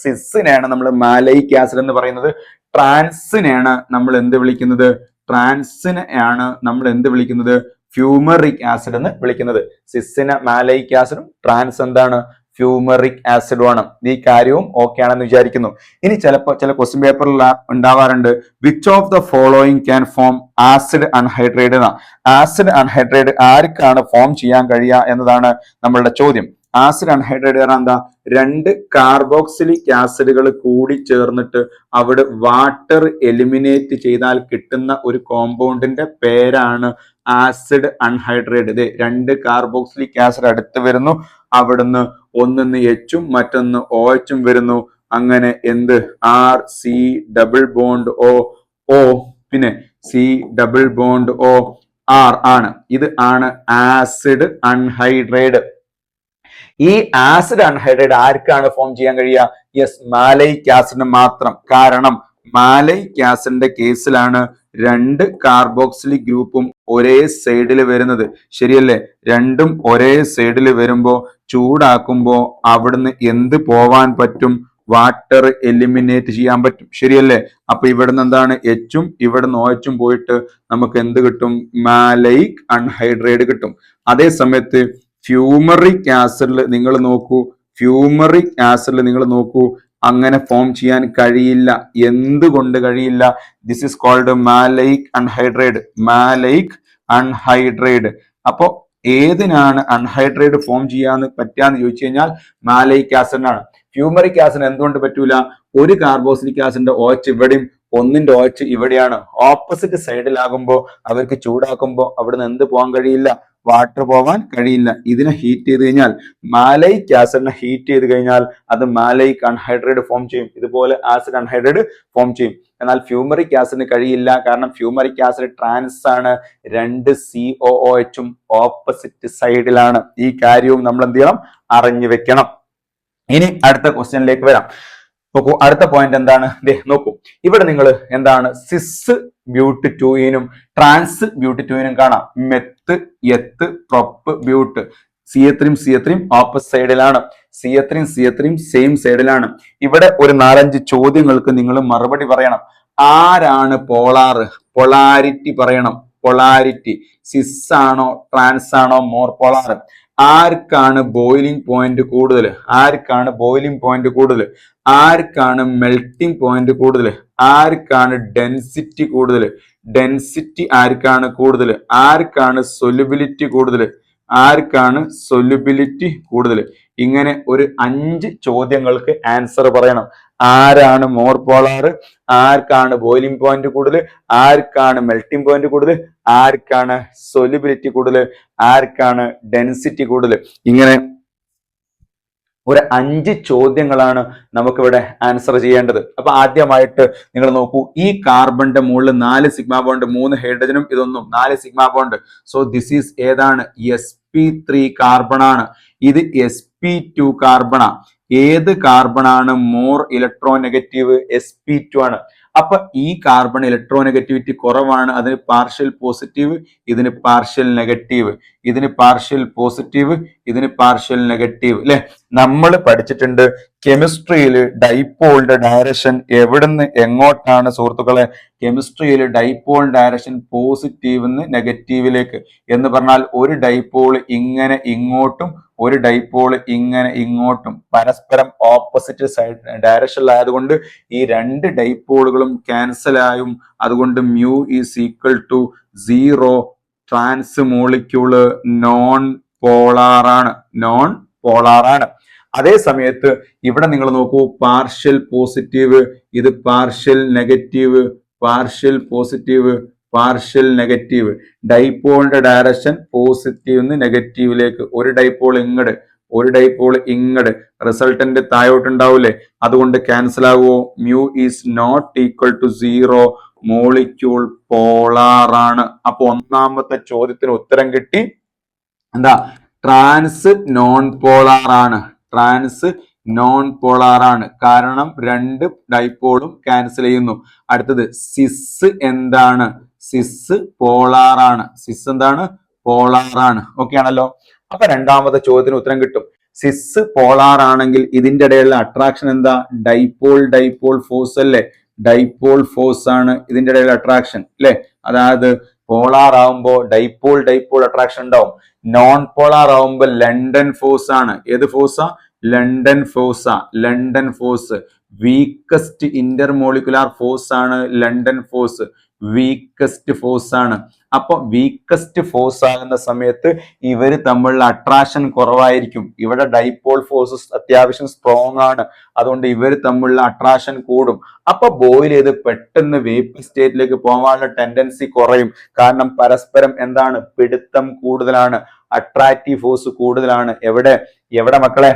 സിസിനെയാണ് നമ്മൾ മാലൈക് ആസിഡ് എന്ന് പറയുന്നത്. ട്രാൻസിനെയാണ് നമ്മൾ എന്ത് വിളിക്കുന്നത്? ട്രാൻസിനെയാണ് നമ്മൾ എന്ത് വിളിക്കുന്നത്? ഫ്യൂമറിക് ആസിഡ് എന്ന് വിളിക്കുന്നത്. സിസിന് മാലൈക് ആസിഡും ട്രാൻസ് എന്താണ്? ഫ്യൂമറിക് ആസിഡും ആണ്. ഈ കാര്യവും ഓക്കെ ആണെന്ന് വിചാരിക്കുന്നു. ഇനി ചിലപ്പോൾ ചില ക്വസ്റ്റ്യൻ പേപ്പറിൽ ഉണ്ടാവാറുണ്ട്, which of the following can form acid anhydride. Acid anhydride ആർക്കാണ് ഫോം ചെയ്യാൻ കഴിയുക എന്നതാണ് നമ്മളുടെ ചോദ്യം. ആസിഡ് അൺഹൈഡ്രേറ്റ് കാരണം എന്താ? രണ്ട് കാർബോക്സിലിക് ആസിഡുകൾ കൂടി ചേർന്നിട്ട് അവിടെ വാട്ടർ എലിമിനേറ്റ് ചെയ്താൽ കിട്ടുന്ന ഒരു കോമ്പൗണ്ടിന്റെ പേരാണ് ആസിഡ് അൺഹൈഡ്രേറ്റ്. ഇത് രണ്ട് കാർബോക്സിലിക് ആസിഡ് അടുത്ത് വരുന്നു, അവിടുന്ന് ഒന്നിന്ന് എച്ചും മറ്റൊന്ന് OH വരുന്നു. അങ്ങനെ എന്ത്? RC ഡബിൾ ബോണ്ട് O പിന്നെ C ഡബിൾ ബോണ്ട് OR ആണ്. ഇത് ആണ് ആസിഡ് അൺഹൈഡ്രേറ്റ്. ഈ ആസിഡ് അൺഹൈഡ്രേറ്റ് ആർക്കാണ് ഫോം ചെയ്യാൻ കഴിയുക? യെസ്, മാലൈക് ആസിഡിന് മാത്രം. കാരണം മാലൈക് ആസിഡിന്റെ കേസിലാണ് രണ്ട് കാർബോക്സിലിക് ഗ്രൂപ്പും ഒരേ സൈഡിൽ വരുന്നത്. ശരിയല്ലേ? രണ്ടും ഒരേ സൈഡിൽ വരുമ്പോ ചൂടാക്കുമ്പോ അവിടുന്ന് എന്ത് പോവാൻ പറ്റും? വാട്ടർ എലിമിനേറ്റ് ചെയ്യാൻ പറ്റും. ശരിയല്ലേ? അപ്പൊ ഇവിടുന്ന് എന്താണ്? എച്ചും ഇവിടുന്ന് OH പോയിട്ട് നമുക്ക് എന്ത് കിട്ടും? മാലൈക് അൺഹൈഡ്രേറ്റ് കിട്ടും. അതേ സമയത്ത് ഫ്യൂമറിക് ആസിഡിൽ നിങ്ങൾ നോക്കൂ, ഫ്യൂമറിക് ആസിഡിൽ നിങ്ങൾ നോക്കൂ, അങ്ങനെ ഫോം ചെയ്യാൻ കഴിയില്ല. എന്തുകൊണ്ട് കഴിയില്ല? This is called maleic anhydride. Maleic anhydride. അപ്പോ ഏതിനാണ് അൺഹൈഡ്രേറ്റ് ഫോം ചെയ്യാന്ന് പറ്റാന്ന് ചോദിച്ചു കഴിഞ്ഞാൽ മാലൈക് ആസിഡിനാണ്. ഫ്യൂമറിക് ആസിഡ് എന്തുകൊണ്ട് പറ്റൂല? ഒരു കാർബോക്സിലിക് ആസിഡിന്റെ OH ഇവിടെയും ഒന്നിന്റെ OH ഇവിടെയാണ്. ഓപ്പോസിറ്റ് സൈഡിലാകുമ്പോൾ അവർക്ക് ചൂടാക്കുമ്പോൾ അവിടുന്ന് എന്ത് പോകാൻ കഴിയില്ല? വാട്ടർ പോകാൻ കഴിയില്ല. ഇതിനെ ഹീറ്റ് ചെയ്ത് കഴിഞ്ഞാൽ, മാലൈക് ആസിഡിനെ ഹീറ്റ് ചെയ്ത് കഴിഞ്ഞാൽ അത് മാലൈക് അൺഹൈഡ്രേറ്റ് ഫോം ചെയ്യും. ഇതുപോലെ ആസിഡ് അൺഹൈഡ്രേറ്റ് ഫോം ചെയ്യും. എന്നാൽ ഫ്യൂമറിക് ആസിഡിന് കഴിയില്ല. കാരണം ഫ്യൂമറിക് ആസിഡ് ട്രാൻസ് ആണ്, രണ്ട് COOHും ഓപ്പോസിറ്റ് സൈഡിലാണ്. ഈ കാര്യവും നമ്മൾ എന്ത് ചെയ്യണം? അറിഞ്ഞു വെക്കണം. ഇനി അടുത്ത ക്വസ്റ്റ്യനിലേക്ക് വരാം. നോക്കൂ, അടുത്ത പോയിന്റ് എന്താണ്? നോക്കൂ, ഇവിടെ നിങ്ങൾ എന്താണ്? സിസ് ബ്യൂട്ട്2നും ട്രാൻസ് ബ്യൂട്ട്2നും കാണാം. മെത്ത്, എത്ത്, പ്രൊപ്പ്, ബ്യൂട്ട്. CH3 ഓപ്പോസിറ്റ് സൈഡിലാണ്. CH3 സെയിം സൈഡിലാണ്. ഇവിടെ ഒരു 4-5 ചോദ്യങ്ങൾക്ക് നിങ്ങൾ മറുപടി പറയണം. ആരാണ് പോളാർ? പൊളാരിറ്റി പറയണം. പൊളാരിറ്റി സിസ് ആണോ ട്രാൻസ് ആണോ മോർ പോളാർ? ആർക്കാണ് ബോയിലിംഗ് പോയിന്റ് കൂടുതൽ? ആർക്കാണ് ബോയിലിംഗ് പോയിന്റ് കൂടുതൽ? ആർക്കാണ് മെൽറ്റിംഗ് പോയിന്റ് കൂടുതൽ? ആർക്കാണ് ഡെൻസിറ്റി കൂടുതൽ? ഡെൻസിറ്റി ആർക്കാണ് കൂടുതൽ? ആർക്കാണ് സൊല്യൂബിലിറ്റി കൂടുതൽ? ആർക്കാണ് സൊല്യൂബിലിറ്റി കൂടുതൽ? ഇങ്ങനെ ഒരു 5 ചോദ്യങ്ങൾക്ക് ആൻസർ പറയണം. ആരാണ് മോർ പോളാർ, ആർക്കാണ് ബോയിലിംഗ് പോയിന്റ് കൂടുതൽ, ആർക്കാണ് മെൽറ്റിംഗ് പോയിന്റ് കൂടുതൽ, ആർക്കാണ് സൊല്യൂബിലിറ്റി കൂടുതൽ, ആർക്കാണ് ഡെൻസിറ്റി കൂടുതൽ. ഇങ്ങനെ ഒരു 5 ചോദ്യങ്ങളാണ് നമുക്കിവിടെ ആൻസർ ചെയ്യേണ്ടത്. അപ്പൊ ആദ്യമായിട്ട് നിങ്ങൾ നോക്കൂ, ഈ കാർബണിന്റെ മുകളിൽ 4 സിഗ്മ ബോണ്ട്, 3 ഹൈഡ്രജനും ഇതൊന്നും 4 sigma bond. So this is ഏതാണ്? sp3 കാർബൺ ആണ്. ഇത് sp2 കാർബണാ. ഏത് കാർബണാണ് മോർ ഇലക്ട്രോനെഗറ്റീവ്? sp2 ആണ്. അപ്പൊ ഈ കാർബൺ ഇലക്ട്രോനെഗറ്റിവിറ്റി കുറവാണ്, അതിന് പാർഷ്യൽ പോസിറ്റീവ്, ഇതിന് പാർഷ്യൽ നെഗറ്റീവ്, ഇതിന് പാർഷ്യൽ പോസിറ്റീവ്, ഇതിന് പാർഷ്യൽ നെഗറ്റീവ്. അല്ലെ, നമ്മൾ പഠിച്ചിട്ടുണ്ട് കെമിസ്ട്രിയിൽ ഡൈപോളിന്റെ ഡയറക്ഷൻ എവിടുന്ന് എങ്ങോട്ടാണ് സുഹൃത്തുക്കളെ? കെമിസ്ട്രിയിൽ ഡൈപോൾ ഡയറക്ഷൻ പോസിറ്റീവ് നെഗറ്റീവിലേക്ക് എന്ന് പറഞ്ഞാൽ ഒരു ഡൈപോൾ ഇങ്ങനെ ഇങ്ങോട്ടും ഒരു ഡൈപോൾ ഇങ്ങനെ ഇങ്ങോട്ടും പരസ്പരം ഓപ്പോസിറ്റ് സൈഡ് ഡയറക്ഷനിലായതുകൊണ്ട് ഈ 2 ഡൈപോളുകളും ക്യാൻസൽ ആയും. അതുകൊണ്ട് mu is equal to 0. Trans molecule non പോളാറാണ്, നോൺ പോളാറാണ്. അതേ സമയത്ത് ഇവിടെ നിങ്ങൾ നോക്കൂ, പാർഷ്യൽ പോസിറ്റീവ്, ഇത് partial negative, partial positive, partial negative. ഡൈപോളിന്റെ ഡയറക്ഷൻ പോസിറ്റീവ് നെഗറ്റീവിലേക്ക്. ഒരു ഡൈപോൾ ഇങ്ങട്, ഒരു ഡൈപോൾ ഇങ്ങട്, റിസൾട്ടന്റ് താഴോട്ടുണ്ടാവൂലേ, അതുകൊണ്ട് ക്യാൻസൽ ആകുമോ? Mu is not equal to 0. Molecule polar ആണ്. അപ്പൊ ഒന്നാമത്തെ ചോദ്യത്തിന് ഉത്തരം കിട്ടി. എന്താ? ട്രാൻസ് നോൺ പോളാർ ആണ്. ട്രാൻസ് നോൺ പോളാർ ആണ്, കാരണം 2 ഡൈപോളും ക്യാൻസൽ ചെയ്യുന്നു. അടുത്തത് സിസ് എന്താണ്? സിസ് പോളാർ ആണ്. സിസ് എന്താണ്? പോളാർ ആണ്. ഓക്കെ ആണല്ലോ. അപ്പൊ രണ്ടാമത്തെ ചോദ്യത്തിന് ഉത്തരം കിട്ടും. സിസ് പോളാർ ആണെങ്കിൽ ഇതിന്റെ ഇടയിലുള്ള അട്രാക്ഷൻ എന്താ? ഡൈപോൾ ഡൈപോൾ ഫോഴ്സ് അല്ലേ? ഡൈപോൾ ഫോഴ്സ് ആണ് ഇതിന്റെ ഇടയിലുള്ള അട്രാക്ഷൻ അല്ലെ? അതായത് പോളാർ ആവുമ്പോ ഡൈപോൾ ഡൈപോൾ അട്രാക്ഷൻ ഉണ്ടാവും. നോൺ പോളാർ ആവുമ്പോ ലണ്ടൻ ഫോഴ്സ് ആണ്. ഏത് ഫോഴ്സാ? ലണ്ടൻ ഫോഴ്സാ. London force. Weakest intermolecular force ആണ് ലണ്ടൻ ഫോഴ്സ്. വീക്കസ്റ്റ് ഫോഴ്സ് ആണ്. അപ്പൊ വീക്കസ്റ്റ് ഫോഴ്സ് ആകുന്ന സമയത്ത് ഇവര് തമ്മിലുള്ള അട്രാക്ഷൻ കുറവായിരിക്കും. ഇവിടെ ഡൈപോൾ ഫോഴ്സ് അത്യാവശ്യം സ്ട്രോങ് ആണ്, അതുകൊണ്ട് ഇവര് തമ്മിലുള്ള അട്രാക്ഷൻ കൂടും. അപ്പൊ ബോയിൽ ചെയ്ത് പെട്ടെന്ന് വേപ്പർ സ്റ്റേറ്റിലേക്ക് പോകാനുള്ള ടെൻഡൻസി കുറയും. കാരണം പരസ്പരം എന്താണ്? പിടുത്തം കൂടുതലാണ്, അട്രാക്റ്റീവ് ഫോഴ്സ് കൂടുതലാണ്. എവിടെ എവിടെ മക്കളെ?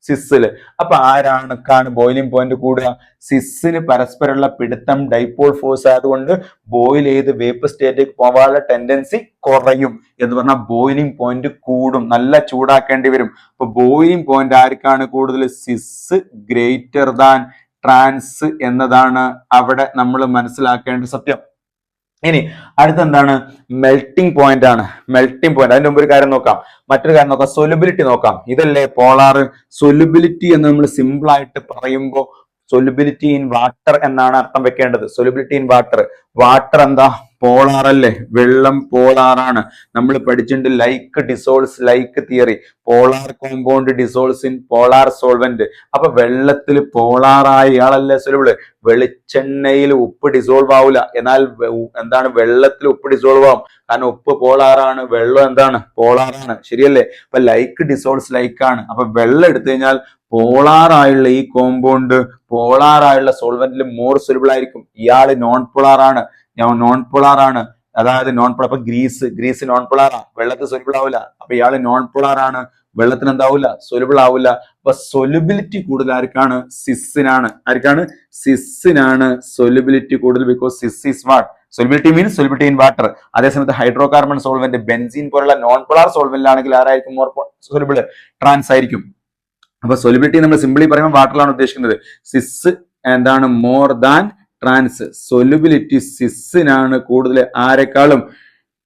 സിസ്സില്. അപ്പൊ ആരാണ് ബോയിലിംഗ് പോയിന്റ് കൂടുക? സിസ്സിന് പരസ്പരമുള്ള പിടുത്തം ഡൈപോൾ ഫോഴ്സ് ആയതുകൊണ്ട് ബോയിൽ ചെയ്ത് വേപ്പർ സ്റ്റേറ്റിലേക്ക് പോകാനുള്ള ടെൻഡൻസി കുറയും. എന്ന് പറഞ്ഞാൽ ബോയിലിംഗ് പോയിന്റ് കൂടും, നല്ല ചൂടാക്കേണ്ടി വരും. അപ്പൊ ബോയിലിംഗ് പോയിന്റ് ആർക്കാണ് കൂടുതൽ? സിസ് ഗ്രേറ്റർ ദാൻ ട്രാൻസ് എന്നതാണ് അവിടെ നമ്മൾ മനസ്സിലാക്കേണ്ട സത്യം. ഇനി അടുത്തെന്താണ്? മെൽറ്റിംഗ് പോയിന്റ് ആണ്. Melting point. അതിന് മുമ്പ് ഒരു കാര്യം നോക്കാം, മറ്റൊരു കാര്യം നോക്കാം, സൊല്യൂബിലിറ്റി നോക്കാം. ഇതല്ലേ പോളാർ? സൊല്യൂബിലിറ്റി എന്ന് നമ്മൾ സിമ്പിൾ ആയിട്ട് പറയുമ്പോൾ സൊല്യൂബിലിറ്റി ഇൻ വാട്ടർ എന്നാണ് അർത്ഥം വെക്കേണ്ടത്. Solubility in water. വാട്ടർ എന്താ? പോളാർ അല്ലേ? വെള്ളം പോളാറാണ്. നമ്മൾ പഠിച്ചിട്ടുണ്ട് like dissolves like theory. Polar compound dissolves in polar solvent. അപ്പൊ വെള്ളത്തിൽ പോളാറായ ഇയാളല്ലേ സൊല്യൂബിൾ? വെളിച്ചെണ്ണയിൽ ഉപ്പ് ഡിസോൾവ് ആവില്ല, എന്നാൽ എന്താണ്? വെള്ളത്തിൽ ഉപ്പ് ഡിസോൾവ് ആവും. കാരണം ഉപ്പ് പോളാറാണ്, വെള്ളം എന്താണ്? പോളാറാണ്. ശരിയല്ലേ? അപ്പൊ ലൈക്ക് ഡിസോൾവ്സ് ലൈക്ക് ആണ്. അപ്പൊ വെള്ളം എടുത്തു കഴിഞ്ഞാൽ പോളാർ ആയുള്ള ഈ കോമ്പൗണ്ട് പോളാർ ആയുള്ള സോൾവെന്റിൽ മോർ സൊല്യൂബിൾ ആയിരിക്കും. ഇയാള് നോൺ പോളാർ ആണ്, നോൺ പോളാർ ആണ്. അതായത് നോൺ പോളാർ. അപ്പൊ ഗ്രീസ് നോൺ പോളാറാ, വെള്ളത്തിൽ സൊല്യൂബിൾ ആവില്ല. അപ്പൊ ഇയാള് നോൺ പോളാർ ആണ്, വെള്ളത്തിന് എന്താവില്ല? സൊല്യൂബിൾ ആവില്ല. അപ്പൊ സൊല്യൂബിലിറ്റി കൂടുതൽ ആർക്കാണ്? സിസ്സിനാണ്. ആർക്കാണ്? സിസ്സിനാണ് സൊല്യൂബിലിറ്റി കൂടുതൽ. Because cis is what? Solubility means solubility in water. അതേസമയത്ത് ഹൈഡ്രോ കാർബൺ സോൾവെന്റ്, ബെൻസീൻ പോലുള്ള നോൺ പോളാർ സോൾവെന്റിലാണെങ്കിൽ ആരായിരിക്കും മോർ സൊല്യൂബിൾ? ട്രാൻസ് ആയിരിക്കും. അപ്പൊ സൊല്യൂബിലിറ്റി നമ്മൾ സിംപിളി പറയുമ്പോൾ വാട്ടറിലാണ് ഉദ്ദേശിക്കുന്നത്. സിസ് എന്താണ്? More than trans. സൊല്യൂബിലിറ്റി സിസ്സിനാണ് കൂടുതൽ, ആരെക്കാളും?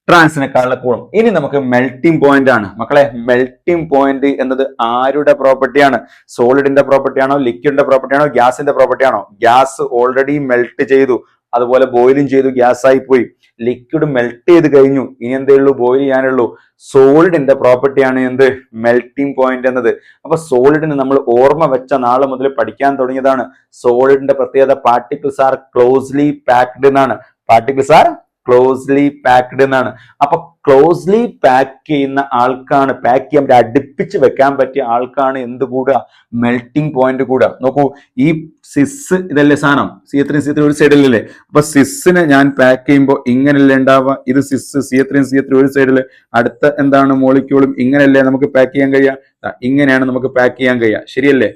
ട്രാൻസിനെക്കാളും കൂടും. ഇനി നമുക്ക് മെൽറ്റിംഗ് പോയിന്റ് ആണ് മക്കളെ. മെൽറ്റിംഗ് പോയിന്റ് എന്നത് ആരുടെ പ്രോപ്പർട്ടിയാണ്? സോളിഡിന്റെ പ്രോപ്പർട്ടിയാണോ? ലിക്വിഡിന്റെ പ്രോപ്പർട്ടിയാണോ? ഗ്യാസിന്റെ പ്രോപ്പർട്ടിയാണോ? ഗ്യാസ് ഓൾറെഡി മെൽറ്റ് ചെയ്തു, അതുപോലെ ബോയിലും ചെയ്തു, ഗ്യാസ് ആയി പോയി. ലിക്വിഡ് മെൽറ്റ് ചെയ്ത് കഴിഞ്ഞു, ഇനി എന്തേ ഉള്ളൂ? ബോയിൽ ചെയ്യാനുള്ളൂ. സോളിഡിന്റെ പ്രോപ്പർട്ടിയാണ് എന്ത്? മെൽറ്റിംഗ് പോയിന്റ് എന്നത്. അപ്പൊ സോളിഡിന് നമ്മൾ ഓർമ്മ വെച്ച നാളെ മുതൽ പഠിക്കാൻ തുടങ്ങിയതാണ്. സോളിഡിന്റെ പ്രത്യേകത പാർട്ടിക്കിൾസ് ആർ ക്ലോസ്ലി പാക്ഡ് എന്നാണ്. പാർട്ടിക്കിൾസ് ആർ ക്ലോസ്ലി പാക്ഡ് എന്നാണ്. അപ്പൊ ക്ലോസ്ലി പാക്ക് ചെയ്യുന്ന ആൾക്കാണ്, പാക്ക് ചെയ്യാൻ പറ്റിയ, അടുപ്പിച്ച് വെക്കാൻ പറ്റിയ ആൾക്കാണ് എന്ത് കൂടുക, മെൽറ്റിംഗ് പോയിന്റ് കൂടുക. നോക്കൂ, ഈ സിസ് ഇതല്ലേ സാധനം, C3 ഒരു സൈഡിലല്ലേ. അപ്പൊ സിസിനെ ഞാൻ പാക്ക് ചെയ്യുമ്പോൾ ഇങ്ങനെയല്ലേ ഉണ്ടാവുക, ഇത് സിസ് C3 ഒരു സൈഡില്, അടുത്ത എന്താണ് മോളിക്യൂളും ഇങ്ങനെയല്ലേ നമുക്ക് പാക്ക് ചെയ്യാൻ കഴിയുക, ഇങ്ങനെയാണ് നമുക്ക് പാക്ക് ചെയ്യാൻ കഴിയുക, ശരിയല്ലേ?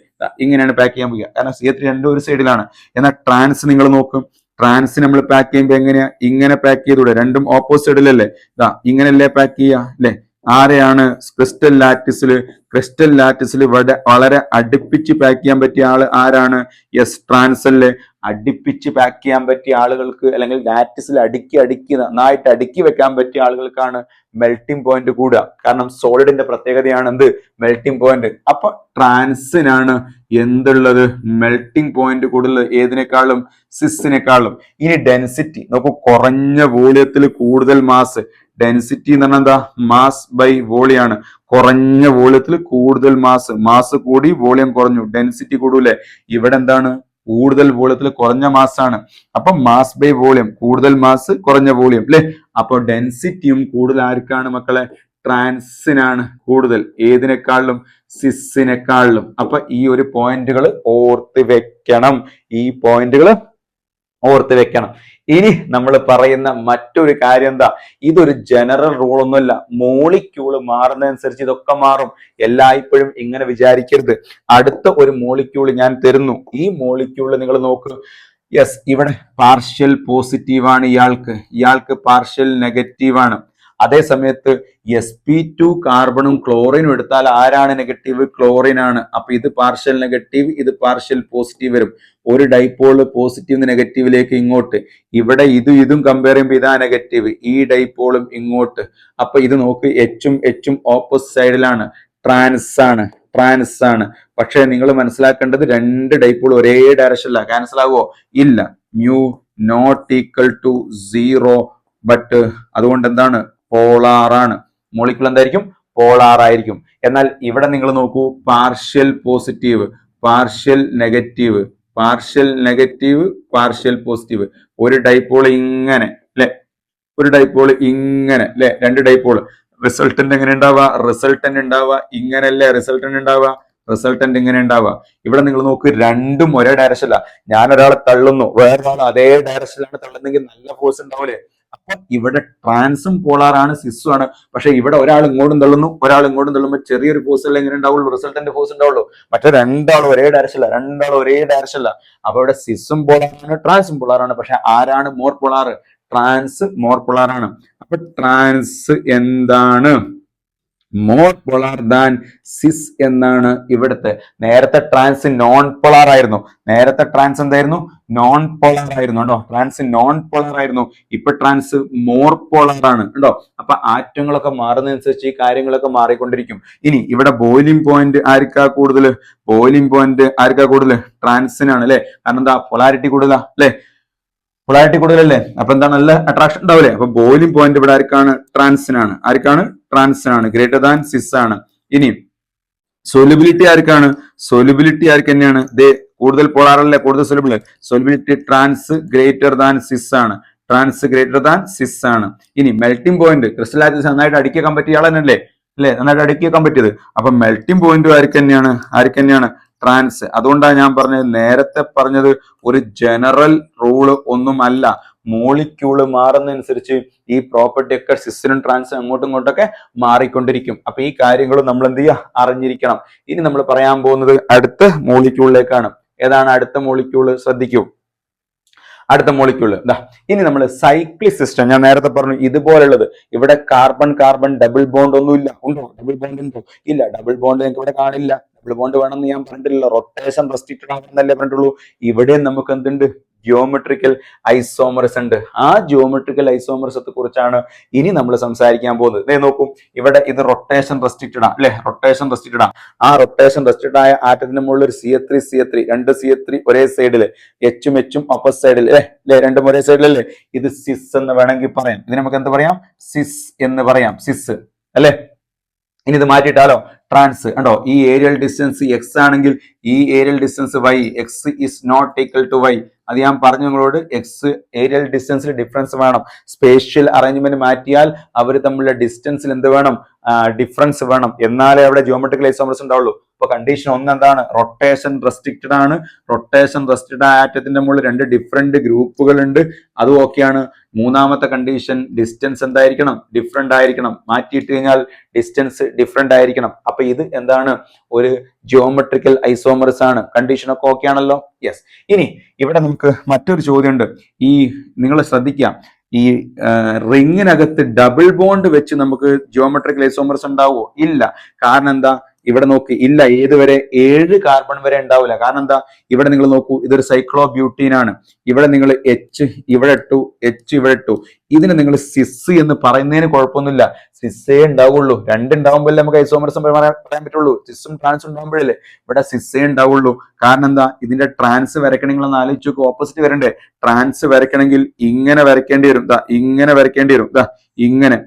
ഇങ്ങനെയാണ് പാക്ക് ചെയ്യാൻ കഴിയുക, കാരണം C3 രണ്ടും ഒരു സൈഡിലാണ്. എന്നാൽ ട്രാൻസ് നിങ്ങൾ നോക്കും, ട്രാൻസ് നമ്മൾ പാക്ക് ചെയ്യുമ്പോൾ എങ്ങനെയാ, ഇങ്ങനെ പാക്ക് ചെയ്തൂടെ, രണ്ടും ഓപ്പോസിറ്റിലല്ലേ, ഇങ്ങനെയല്ലേ പാക്ക് ചെയ്യുക അല്ലെ. ആരെയാണ് ക്രിസ്റ്റൽ ലാറ്റിസിൽ വളരെ അടുപ്പിച്ച് പാക്ക് ചെയ്യാൻ പറ്റിയ ആള് ആരാണ്? യെസ്, ട്രാൻസ് അല്ലേ. അടുപ്പിച്ച് പാക്ക് ചെയ്യാൻ പറ്റിയ ആളുകൾക്ക്, അല്ലെങ്കിൽ ലാറ്റിസിൽ നന്നായിട്ട് അടുക്കി വെക്കാൻ പറ്റിയ ആളുകൾക്കാണ് മെൽറ്റിംഗ് പോയിന്റ് കൂടുക. കാരണം സോളിഡിന്റെ പ്രത്യേകതയാണ് എന്ത്, മെൽറ്റിംഗ് പോയിന്റ്. അപ്പൊ ട്രാൻസിനാണ് എന്തുള്ളത്, മെൽറ്റിംഗ് പോയിന്റ് കൂടുതൽ, ഏതിനേക്കാളും, സിസിനേക്കാളും. ഇനി ഡെൻസിറ്റി നോക്കൂ, കുറഞ്ഞ വോളിയത്തിൽ കൂടുതൽ മാസ്. ഡെൻസിറ്റി എന്ന് പറഞ്ഞാൽ എന്താ, മാസ് ബൈ വോളിയാണ്. കുറഞ്ഞ വോളിയത്തിൽ കൂടുതൽ മാസ് കൂടി വോളിയം കുറഞ്ഞു, ഡെൻസിറ്റി കൂടൂലേ. ഇവിടെ എന്താണ്, കൂടുതൽ വോളിയത്തിൽ കുറഞ്ഞ മാസാണ്. അപ്പൊ മാസ് ബൈ വോളിയം, കൂടുതൽ മാസ് കുറഞ്ഞ വോളിയം അല്ലെ. അപ്പൊ ഡെൻസിറ്റിയും കൂടുതൽ ആർക്കാണ് മക്കളെ, ട്രാൻസിനാണ് കൂടുതൽ, ഏതിനേക്കാളിലും, സിസിനേക്കാളിലും. അപ്പൊ ഈ ഒരു പോയിന്റുകൾ ഓർത്ത് വെക്കണം, ഈ പോയിന്റുകൾ ഓർത്ത് വെക്കണം. ഇനി നമ്മൾ പറയുന്ന മറ്റൊരു കാര്യം എന്താ, ഇതൊരു ജനറൽ റൂൾ ഒന്നുമല്ല, മോളിക്യൂള് മാറുന്നതനുസരിച്ച് ഇതൊക്കെ മാറും. എല്ലായ്പ്പോഴും ഇങ്ങനെ വിചാരിക്കരുത്. അടുത്ത ഒരു മോളിക്യൂള് ഞാൻ തരുന്നു, ഈ മോളിക്യൂള് നിങ്ങൾ നോക്കുക. യെസ്, ഇവിടെ പാർഷ്യൽ പോസിറ്റീവ് ആണ് ഇയാൾക്ക് പാർഷ്യൽ നെഗറ്റീവ് ആണ്. അതേ സമയത്ത് sp2 കാർബണും ക്ലോറിനും എടുത്താൽ ആരാണ് നെഗറ്റീവ്, ക്ലോറിൻ ആണ്. അപ്പൊ ഇത് പാർഷ്യൽ നെഗറ്റീവ്, ഇത് പാർഷ്യൽ പോസിറ്റീവ് വരും. ഒരു ഡൈപോള് പോസിറ്റീവ് നെഗറ്റീവിലേക്ക് ഇങ്ങോട്ട്, ഇവിടെ ഇതും കമ്പയർ ചെയ്യുമ്പോൾ ഇതാ നെഗറ്റീവ്, ഈ ഡൈപോളും ഇങ്ങോട്ട്. അപ്പൊ ഇത് നോക്ക്, എച്ചും ഓപ്പോസിറ്റ് സൈഡിലാണ്, ട്രാൻസ് ആണ്. പക്ഷെ നിങ്ങൾ മനസ്സിലാക്കേണ്ടത്, രണ്ട് ഡൈപോൾ ഒരേ ഡയറക്ഷനിലാണ്, ക്യാൻസൽ ആകുമോ, ഇല്ല. Mu not equal to 0, but അതുകൊണ്ട് എന്താണ്, പോളാർ ആണ്. മോളിക്യൂൾ എന്തായിരിക്കും, പോളാർ ആയിരിക്കും. എന്നാൽ ഇവിടെ നിങ്ങൾ നോക്കൂ, partial positive, partial negative, partial positive. ഒരു ഡൈപോൾ ഇങ്ങനെ അല്ലെ, അല്ലെ, രണ്ട് ഡൈപോൾ. റിസൾട്ടന്റ് എങ്ങനെ ഉണ്ടാവുക, ഇങ്ങനെയല്ലേ റിസൾട്ടന്റ് ഇങ്ങനെ ഉണ്ടാവുക. ഇവിടെ നിങ്ങൾ നോക്ക്, രണ്ടും ഒരേ ഡയറക്ഷനില്ല. ഞാൻ ഒരാളെ തള്ളുന്നു, വേറൊരാൾ അതേ ഡയറക്ഷനിലാണ് തള്ളുന്നെങ്കിൽ നല്ല ഫോഴ്സ് ഉണ്ടാവില്ലേ. അപ്പൊ ഇവിടെ ട്രാൻസും പോളാറാണ്, സിസും ആണ്. പക്ഷെ ഇവിടെ ഒരാൾ ഇങ്ങോട്ടും തള്ളുന്നു, ഒരാൾ ഇങ്ങോട്ടും തള്ളുമ്പോൾ ചെറിയൊരു ഫോഴ്സ് അല്ല എങ്ങനെ ഉണ്ടാവുള്ളൂ, റിസൾട്ടന്റ് ഫോഴ്സ് ഉണ്ടാവുള്ളൂ. മറ്റേ രണ്ടാളും ഒരേ ഡയറക്ഷനില്ല. അപ്പൊ ഇവിടെ സിസും പോളാറാണ്, ട്രാൻസും പോളാറാണ്. പക്ഷെ ആരാണ് more polar, trans more polar ആണ്. അപ്പൊ ട്രാൻസ് എന്താണ്, മോർ പോളാർ ദാൻ സിസ് എന്നാണ് ഇവിടുത്തെ. നേരത്തെ ട്രാൻസ് നോൺ പോളാർ ആയിരുന്നു, നോൺ പോളാർ ആയിരുന്നു കേട്ടോ, ട്രാൻസ് നോൺ പോളാർ ആയിരുന്നു. ഇപ്പൊ ട്രാൻസ് മോർ പോളാർ ആണ് കേട്ടോ. അപ്പൊ ആറ്റങ്ങളൊക്കെ മാറുന്നതനുസരിച്ച് ഈ കാര്യങ്ങളൊക്കെ മാറിക്കൊണ്ടിരിക്കും. ഇനി ഇവിടെ ബോയിലിംഗ് പോയിന്റ് ആർക്കാ കൂടുതൽ, ട്രാൻസിനാണ് അല്ലെ. കാരണം എന്താ, പൊളാരിറ്റി കൂടുതലാ അല്ലെ, കൂടുതലല്ലേ. അപ്പൊ എന്താണ്, നല്ല അട്രാക്ഷൻ ഉണ്ടാവില്ലേ. അപ്പൊ ബോയിലിംഗ് പോയിന്റ് ഇവിടെ ആർക്കാണ്, ട്രാൻസിനാണ്, ഗ്രേറ്റർ ദാൻ സിസ് ആണ്. ഇനി സൊല്യൂബിലിറ്റി ആർക്കാണ്, ആർക്ക് തന്നെയാണ്, കൂടുതൽ പോളാർ അല്ലേ, കൂടുതൽ സൊല്യൂബിലിറ്റി ട്രാൻസ് ഗ്രേറ്റർ ദാൻ സിസ് ആണ്, ഇനി മെൽറ്റിംഗ് പോയിന്റ്, ക്രിസ്റ്റലാറ്റിസ് നന്നായിട്ട് അടുക്കിയേക്കാൻ പറ്റിയ ആൾ തന്നെയല്ലേ, നന്നായിട്ട് അടുക്കിയേക്കാൻ പറ്റിയത്. അപ്പൊ മെൽറ്റിംഗ് പോയിന്റ് ആർക്ക് തന്നെയാണ്, ട്രാൻസ്. അതുകൊണ്ടാണ് ഞാൻ പറഞ്ഞത്, നേരത്തെ പറഞ്ഞത് ഒരു ജനറൽ റൂള് ഒന്നും അല്ല. മോളിക്യൂള് മാറുന്നതനുസരിച്ച് ഈ പ്രോപ്പർട്ടി ഒക്കെ സിസിനും ട്രാൻസും അങ്ങോട്ടും ഇങ്ങോട്ടൊക്കെ മാറിക്കൊണ്ടിരിക്കും. അപ്പൊ ഈ കാര്യങ്ങളും നമ്മൾ എന്ത് ചെയ്യുക, അറിഞ്ഞിരിക്കണം. ഇനി നമ്മൾ പറയാൻ പോകുന്നത് അടുത്ത മോളിക്യൂളിലേക്കാണ്. ഏതാണ് അടുത്ത മോളിക്യൂള്, ശ്രദ്ധിക്കൂ. അടുത്ത മോളിക്യൂള് ഇനി നമ്മൾ സൈക്ലിക് സിസ്റ്റം, ഞാൻ നേരത്തെ പറഞ്ഞു ഇതുപോലുള്ളത്. ഇവിടെ കാർബൺ ഡബിൾ ബോണ്ട് ഒന്നും ഇല്ല, ഉണ്ടോ, ഡബിൾ ബോണ്ട് ഉണ്ടോ, ഇല്ല. ഡബിൾ ബോണ്ട് നിങ്ങൾക്ക് ഇവിടെ കാണില്ല. ഡബിൾ ബോണ്ട് വേണമെന്ന് ഞാൻ പറഞ്ഞിട്ടില്ല, റൊട്ടേഷൻ റെസ്ട്രിക്റ്റഡ് ആണെന്നല്ലേ പറഞ്ഞിട്ടുള്ളൂ. ഇവിടെ നമുക്ക് എന്തുണ്ട്, ജിയോമെട്രിക്കൽ ഐസോമർസ് ഉണ്ട്. ആ ജിയോമെട്രിക്കൽ ഐസോമർസത്തെ കുറിച്ചാണ് ഇനി നമ്മൾ സംസാരിക്കാൻ പോകുന്നത്. നോക്കും, ഇവിടെ ഇത് റൊട്ടേഷൻ റെസ്ട്രിക്റ്റഡ് ആണ് അല്ലെ, ആ റൊട്ടേഷൻ റെസ്ട്രിക്റ്റഡ് ആയ ആറ്റത്തിന് മുകളിൽ ഒരു CH3 രണ്ട് CH3 ഒരേ സൈഡില്, എച്ചും ഓപ്പോസിറ്റ് സൈഡിൽ അല്ലെ, രണ്ടും ഒരേ സൈഡിലല്ലേ. ഇത് സിസ് എന്ന് വേണമെങ്കിൽ പറയാം. ഇതിന് നമുക്ക് എന്ത് പറയാം, സിസ് എന്ന് പറയാം, സിസ് അല്ലെ. ഇനി ഇത് മാറ്റിയിട്ടാലോ, ട്രാൻസ് കണ്ടോ, ഈ ഏരിയൽ ഡിസ്റ്റൻസ് x ആണെങ്കിൽ ഈ aerial distance y, x is not equal to y, അത് ഞാൻ പറഞ്ഞു നിങ്ങളോട്. എക്സ് ഏരിയൽ ഡിസ്റ്റൻസിൽ ഡിഫറൻസ് വേണം. സ്പേഷ്യൽ അറേഞ്ച്മെന്റ് മാറ്റിയാൽ അവർ തമ്മിലുള്ള ഡിസ്റ്റൻസിൽ എന്ത് വേണം? ഡിഫറൻസ് വേണം. എന്നാലേ അവിടെ ജിയോമെട്രിക്കൽ ഐസോമർസ് ഉണ്ടാവുള്ളൂ. ഇപ്പൊ കണ്ടീഷൻ ഒന്ന് എന്താണ്? റൊട്ടേഷൻ റെസ്ട്രിക്റ്റഡ് ആണ്. റൊട്ടേഷൻ റെസ്ട്രിക്റ്റഡ് ആറ്റത്തിന്റെ മുകളിൽ രണ്ട് ഡിഫറെന്റ് ഗ്രൂപ്പുകൾ ഉണ്ട്, അതും ഓക്കെയാണ്. മൂന്നാമത്തെ കണ്ടീഷൻ ഡിസ്റ്റൻസ് എന്തായിരിക്കണം? ഡിഫറെന്റ് ആയിരിക്കണം. മാറ്റിയിട്ട് കഴിഞ്ഞാൽ ഡിസ്റ്റൻസ് ഡിഫറെന്റ് ആയിരിക്കണം. അപ്പൊ ഇത് എന്താണ്? ഒരു ജിയോമെട്രിക്കൽ ഐസോമർസ് ആണ്. കണ്ടീഷൻ ഒക്കെ ഓക്കെ ആണല്ലോ? യെസ്. ഇനി ഇവിടെ നമുക്ക് മറ്റൊരു ചോദ്യമുണ്ട്. ഈ നിങ്ങൾ ശ്രദ്ധിക്കാം, ഈ റിങ്ങിനകത്ത് ഡബിൾ ബോണ്ട് വെച്ച് നമുക്ക് ജിയോമെട്രിക്കൽ ഐസോമർസ് ഉണ്ടാവുമോ? ഇല്ല. കാരണം എന്താ? ഇവിടെ നോക്ക്, ഇല്ല. ഏതുവരെ? 7 കാർബൺ വരെ ഉണ്ടാവില്ല. കാരണം എന്താ? ഇവിടെ നിങ്ങൾ നോക്കൂ, ഇതൊരു സൈക്ലോ ബ്യൂട്ടീൻ ആണ്. ഇവിടെ നിങ്ങൾ എച്ച് ഇവിടെ ഇട്ടു, എച്ച് ഇവിടെ ഇട്ടു. ഇതിന് നിങ്ങൾ സിസ് എന്ന് പറയുന്നതിന് കുഴപ്പമൊന്നുമില്ല. സിസ്സേ ഉണ്ടാവുള്ളൂ. രണ്ടുണ്ടാവുമ്പോഴല്ലേ നമുക്ക് ഐസോമർസം പറയാൻ പറ്റുള്ളൂ. സിസ്സും ട്രാൻസും ഉണ്ടാകുമ്പോഴല്ലേ. ഇവിടെ സിസ്സേ ഉണ്ടാവുള്ളൂ. കാരണം എന്താ? ഇതിന്റെ ട്രാൻസ് വരയ്ക്കണമെങ്കിൽ ഒന്ന് ആലോചിച്ച് നോക്ക്. ഓപ്പോസിറ്റ് വരണ്ടേ? ട്രാൻസ് വരയ്ക്കണമെങ്കിൽ ഇങ്ങനെ വരയ്ക്കേണ്ടി വരും. ഇങ്ങനെ വരയ്ക്കേണ്ടി വരും. ഇങ്ങനെ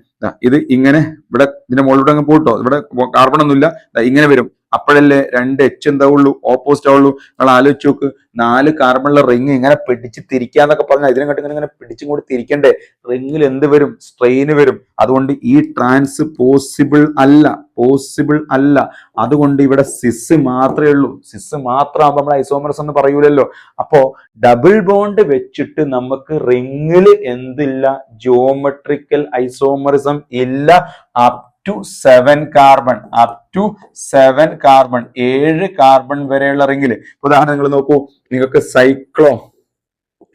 ഇത് ഇങ്ങനെ. ഇവിടെ ഇതിന്റെ മുകളിലൂടെ അങ്ങ് പോട്ടോ. ഇവിടെ കാർബൺ ഒന്നുമില്ല. ഇങ്ങനെ വരും. അപ്പോഴല്ലേ 2 എച്ച് എന്താവുള്ളൂ? ഓപ്പോസിറ്റ് ആവുള്ളൂ. നിങ്ങൾ ആലോചിച്ച് നോക്ക്. 4 കാർബണുള്ള റിങ് ഇങ്ങനെ പിടിച്ച് തിരിക്കാന്നൊക്കെ പറഞ്ഞാൽ ഇതിനെക്കാട്ടി ഇങ്ങനെ പിടിച്ചും കൂടി തിരിക്കണ്ടേ? റിങ്ങിൽ എന്ത് വരും? സ്ട്രെയിന് വരും. അതുകൊണ്ട് ഈ ട്രാൻസ് പോസിബിൾ അല്ല. അതുകൊണ്ട് ഇവിടെ സിസ് മാത്രമേ ഉള്ളൂ. സിസ് മാത്രമാകുമ്പോൾ നമ്മൾ ഐസോമർസ് എന്ന് പറയൂലല്ലോ. അപ്പോ ഡബിൾ ബോണ്ട് വെച്ചിട്ട് നമുക്ക് റിങ്ങിൽ എന്തില്ല? ജിയോമെട്രിക്കൽ ഐസോമറിസം ഇല്ല. Up to 7 carbon. 7 കാർബൺ വരെയുള്ള റിങ്ങില്. ഉദാഹരണം നിങ്ങൾ നോക്കൂ. നിങ്ങൾക്ക് സൈക്ലോ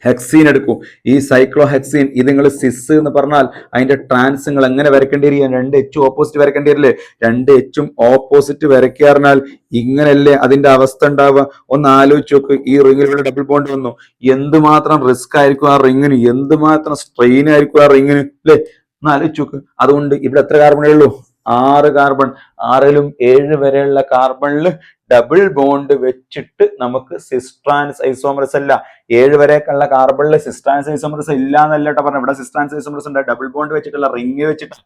ഹെക്സീൻ എടുക്കൂ. ഈ സൈക്ലോ ഹെക്സീൻ ഇത് നിങ്ങൾ സിസ് എന്ന് പറഞ്ഞാൽ അതിന്റെ ട്രാൻസ് നിങ്ങൾ എങ്ങനെ വരയ്ക്കേണ്ടി വരിക? 2 എച്ച് ഓപ്പോസിറ്റ് വരയ്ക്കേണ്ടി വരില്ലേ? 2 എച്ചും ഓപ്പോസിറ്റ് വരയ്ക്കുക പറഞ്ഞാൽ ഇങ്ങനല്ലേ അതിന്റെ അവസ്ഥ ഉണ്ടാവുക? ഒന്ന് ആലോചിച്ച് നോക്ക്. ഈ റിങ്ങിലുള്ള ഡബിൾ ബോണ്ട് വന്നു. എന്തുമാത്രം റിസ്ക് ആയിരിക്കും ആ റിങ്ങിന്, എന്തുമാത്രം സ്ട്രെയിൻ ആയിരിക്കും ആ റിങ്ങിന്, അല്ലേ? ഒന്ന് ആലോചിച്ച് നോക്ക്. അതുകൊണ്ട് ഇവിടെ എത്ര കാർബണേ ഉള്ളൂ? 6 കാർബൺ. 6ലും 7 വരെയുള്ള കാർബണിൽ ഡബിൾ ബോണ്ട് വെച്ചിട്ട് നമുക്ക് സിസ് ട്രാൻസ് ഐസോമർസ് അല്ല. 7 വരെയൊക്കെയുള്ള കാർബണിൽ സിസ് ട്രാൻസ് ഐസോമർസ് ഇല്ല എന്നല്ല കേട്ടോ പറഞ്ഞു. ഇവിടെ സിസ് ട്രാൻസ് ഐസോമർസ് ഉണ്ട്. ഡബിൾ ബോണ്ട് വെച്ചിട്ടുള്ള റിങ് വെച്ചിട്ട്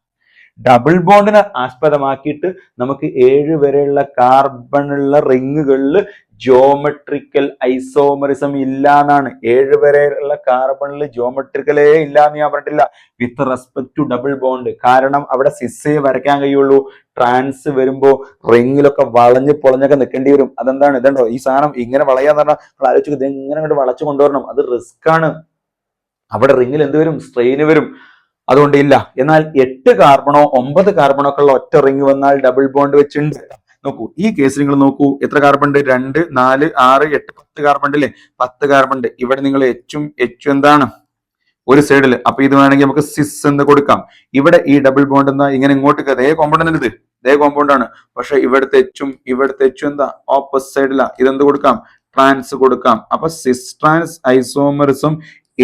ഡബിൾ ബോണ്ടിനെ ആസ്പദമാക്കിയിട്ട് നമുക്ക് 7 വരെയുള്ള കാർബണുള്ള റിങ്ങുകളിൽ ജിയോമെട്രിക്കൽ ഐസോമറിസം ഇല്ല എന്നാണ്. 7 വരെയുള്ള കാർബണിൽ ജിയോമെട്രിക്കലേ ഇല്ല എന്ന് ഞാൻ പറഞ്ഞിട്ടില്ല with respect to double bond. കാരണം അവിടെ സിസ്സേ വരയ്ക്കാൻ കഴിയുള്ളൂ. ട്രാൻസ് വരുമ്പോ റിങ്ങിലൊക്കെ വളഞ്ഞ് പൊളഞ്ഞൊക്കെ നിൽക്കേണ്ടി വരും. അതെന്താണ്? ഇതുണ്ടോ ഈ സാധനം ഇങ്ങനെ വളയാന്ന് പറഞ്ഞാൽ നിങ്ങൾ ആലോചിച്ച് ഇത് എങ്ങനെ അങ്ങോട്ട് വളച്ചു കൊണ്ടുവരണം? അത് റിസ്ക് ആണ്. അവിടെ റിങ്ങിൽ എന്ത് വരും? സ്ട്രെയിന് വരും. അതുകൊണ്ട് ഇല്ല. എന്നാൽ 8 കാർബണോ 9 കാർബണോ ഒക്കെ ഉള്ള ഒറ്റ റിങ് വന്നാൽ ഡബിൾ ബോണ്ട് വെച്ചിട്ടുണ്ട്. നോക്കൂ, ഈ കേസ് നിങ്ങൾ നോക്കൂ. എത്ര കാർബൺ ഉണ്ട്? 2, 4, 6, 8, 10 കാർബൺ അല്ലേ? 10 കാർബൺ ഉണ്ട്. ഇവിടെ നിങ്ങൾ എച്ചും എന്താണ്? ഒരു സൈഡിൽ. അപ്പൊ ഇത് വേണമെങ്കിൽ നമുക്ക് സിസ് എന്ന് കൊടുക്കാം. ഇവിടെ ഈ ഡബിൾ ബോണ്ട് എന്താ? ഇങ്ങനെ ഇങ്ങോട്ട് അതേ കോമ്പൗണ്ട് തന്നെ, ഇതേ കോമ്പൗണ്ട് ആണ്. പക്ഷെ ഇവിടുത്തെ എച്ചും എന്താ? ഓപ്പോസിറ്റ് സൈഡിലാ. ഇതെന്ത് കൊടുക്കാം? ട്രാൻസ് കൊടുക്കാം. അപ്പൊ സിസ് ട്രാൻസ് ഐസോമറിസം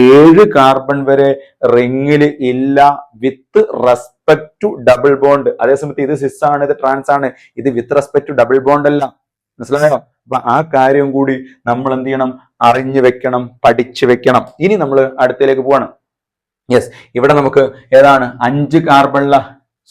7 കാർബൺ വരെ റിങ്ങില് ഇല്ല with respect to double bond. അതേസമയത്ത് ഇത് സിസ് ആണ്, ഇത് ട്രാൻസ് ആണ്. ഇത് with respect to double bond അല്ല. മനസ്സിലായോ? അപ്പൊ ആ കാര്യം കൂടി നമ്മൾ എന്ത് ചെയ്യണം? അറിഞ്ഞു വെക്കണം, പഠിച്ചു വെക്കണം. ഇനി നമ്മൾ അടുത്തേക്ക് പോവാണ്. യെസ്, ഇവിടെ നമുക്ക് ഏതാണ്? 5 കാർബണുള്ള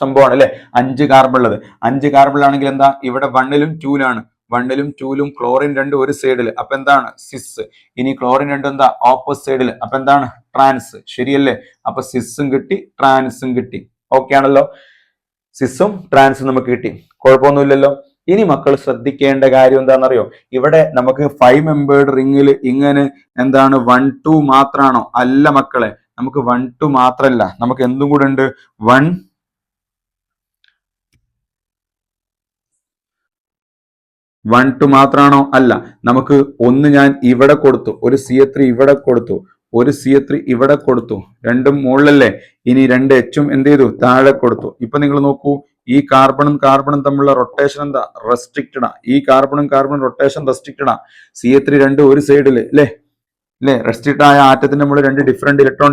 സംഭവമാണ് അല്ലെ? 5 കാർബൺ ഉള്ളത്. 5 കാർബണിലാണെങ്കിൽ എന്താ? ഇവിടെ 1ലും 2ലാണ്. 1ലും 2ലും ക്ലോറിൻ 2 ഒരു സൈഡിൽ. അപ്പൊ എന്താണ്? സിസ്. ഇനി ക്ലോറിൻ 2 എന്താ? ഓപ്പോസിറ്റ് സൈഡിൽ. അപ്പൊ എന്താണ്? ട്രാൻസ്. ശരിയല്ലേ? അപ്പൊ സിസും കിട്ടി, ട്രാൻസും കിട്ടി. ഓക്കെ ആണല്ലോ? സിസും ട്രാൻസും നമുക്ക് കിട്ടി. കുഴപ്പമൊന്നുമില്ലല്ലോ. ഇനി മക്കൾ ശ്രദ്ധിക്കേണ്ട കാര്യം എന്താണെന്നറിയോ? ഇവിടെ നമുക്ക് 5 മെമ്പേർഡ് റിങ്ങിൽ ഇങ്ങനെ എന്താണ് 1, 2 മാത്രാണോ? അല്ല മക്കളെ, നമുക്ക് 1, 2 മാത്രല്ല, നമുക്ക് എന്തും കൂടെ ഉണ്ട്. 1, 2 മാത്രാണോ? അല്ല, നമുക്ക് ഒന്ന് ഞാൻ ഇവിടെ കൊടുത്തു, ഒരു CH3 ഇവിടെ കൊടുത്തു, ഒരു CH3 ഇവിടെ കൊടുത്തു. രണ്ടും മുകളിലല്ലേ? ഇനി 2 എച്ചും എന്ത് ചെയ്തു? താഴെ കൊടുത്തു. ഇപ്പൊ നിങ്ങൾ നോക്കൂ, ഈ കാർബണും തമ്മിലുള്ള റൊട്ടേഷൻ എന്താ? റെസ്ട്രിക്റ്റഡാ. ഈ കാർബണും റൊട്ടേഷൻ റെസ്ട്രിക്റ്റഡാ. CH3 2 ഒരു സൈഡിൽ അല്ലേ? റെസ്ട്രിക്റ്റ് ആയ ആറ്റത്തിന്റെ മുകളിൽ 2 ഡിഫറെന്റ് ഇലക്ട്രോൺ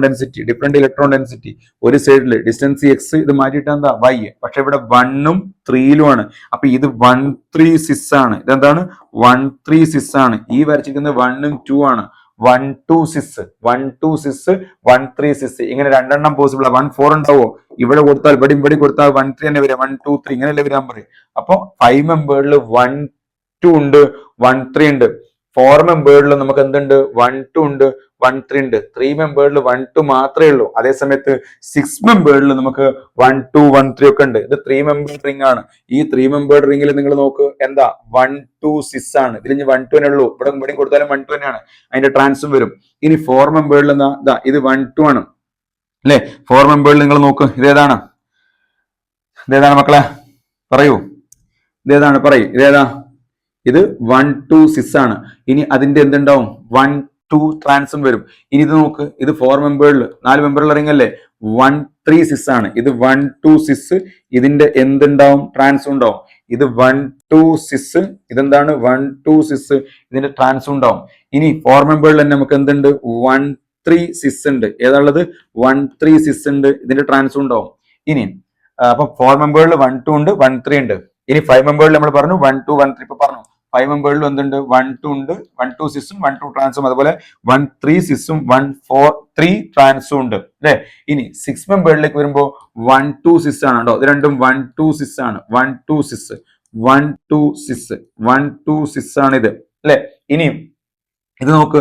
ഡെൻസിറ്റി ഒരു സൈഡിൽ. ഡിസ്റ്റൻസ് എക്സ്, ഇത് മാറ്റിയിട്ട് എന്താ? വൈ. പക്ഷെ ഇവിടെ 1ഉം 3ലും ആണ്. അപ്പൊ ഇത് 1, 3 6 ആണ്. ഇതെന്താണ്? 1, 3 6 ആണ്. ഈ വരച്ചിരിക്കുന്നത് 1ഉം 2 ആണ്. 1, 2 6, 1, 2 6, 1, 3 6. ഇങ്ങനെ 2 എണ്ണം പോസിബിൾ ആ. 1, 4 ഉണ്ടാവോ? ഇവിടെ കൊടുത്താൽ ഇവിടെ കൊടുത്താൽ 1, 3 തന്നെ വരാം. 1, 2, 3 ഇങ്ങനെയല്ലേ വരാൻ പറയും. അപ്പൊ 5 മെമ്പേർഡിൽ 1, 2 ഉണ്ട്, 1, 3 ഉണ്ട്. 4 മെമ്പേർഡിൽ നമുക്ക് എന്തുണ്ട് 1 2 ഉണ്ട് 1 3 ഉണ്ട്. 3 മെമ്പേർഡിൽ 1 2 മാത്രമേ ഉള്ളൂ. അതേ സമയത്ത് 6 മെമ്പേർഡിൽ നമുക്ക് 1 2 1 3 ഒക്കെ ഉണ്ട്. ഇത് 3 മെമ്പേർഡ് റിംഗ് ആണ്. ഈ 3 മെമ്പേർഡ് റിംഗിൽ നിങ്ങൾ നോക്ക് എന്താ 1 2 6 ആണ്. ഇതിൽ 1 2 തന്നെ ഉള്ളൂ. ഇവിടെ കൊടുത്താലും 1 2 തന്നെയാണ്. അതിന്റെ ട്രാൻസും വരും. ഇനി 4 മെമ്പേർഡിൽ എന്താ ഇത് 1 2 ആണ് അല്ലെ. 4 മെമ്പേർഡിൽ നിങ്ങൾ നോക്ക് ഇതേതാണ് മക്കളെ പറയൂ. ഇതേതാണ് പറയൂ. ഇതേതാ? ഇത് 1 2 6 ആണ്. ഇനി അതിന്റെ എന്തുണ്ടാവും 1 2 ട്രാൻസും വരും. ഇനി ഇത് നോക്ക് ഇത് 4 മെമ്പേർഡിൽ 4 മെമ്പറുള്ള റിംഗ് അല്ലേ 1 3 6 ആണ്. ഇത് 1 2 6 ഇതിന്റെ എന്തുണ്ടാവും ട്രാൻസും ഉണ്ടാവും. ഇത് 1 2 6 ഇതെന്താണ് 1 2 6 ഇതിന്റെ ട്രാൻസും ഉണ്ടാവും. ഇനി 4 മെമ്പേർഡിൽ തന്നെ നമുക്ക് എന്തുണ്ട് 1 3 6 ഉണ്ട്. ഏതാണുള്ളത് 1 3 6 ഉണ്ട്. ഇതിന്റെ ട്രാൻസും ഉണ്ടാവും. ഇനി അപ്പൊ 4 മെമ്പേർഡിൽ 1 2 ഉണ്ട് 1 3 ഉണ്ട്. ഇനി 5 മെമ്പേർഡിൽ നമ്മൾ പറഞ്ഞു 1 2 1 3 ഇപ്പൊ പറഞ്ഞു. 5 മെമ്പേർഡിൽ എന്തുണ്ട് 1 2 ഉണ്ട് 1 2 6 1 2 ട്രാൻസും അതുപോലെ 1 3 6 1 4 3 ട്രാൻസും ഉണ്ട് അല്ലെ. ഇനി 6 മെമ്പേർഡിലേക്ക് വരുമ്പോ 1 2 6 ആണ് കേട്ടോ. ഇത് രണ്ടും 1 2 6 ആണ്. 1 2 6 1 2 6 1 2 6 ആണ് ഇത് അല്ലെ. ഇനി ഇത് നോക്ക്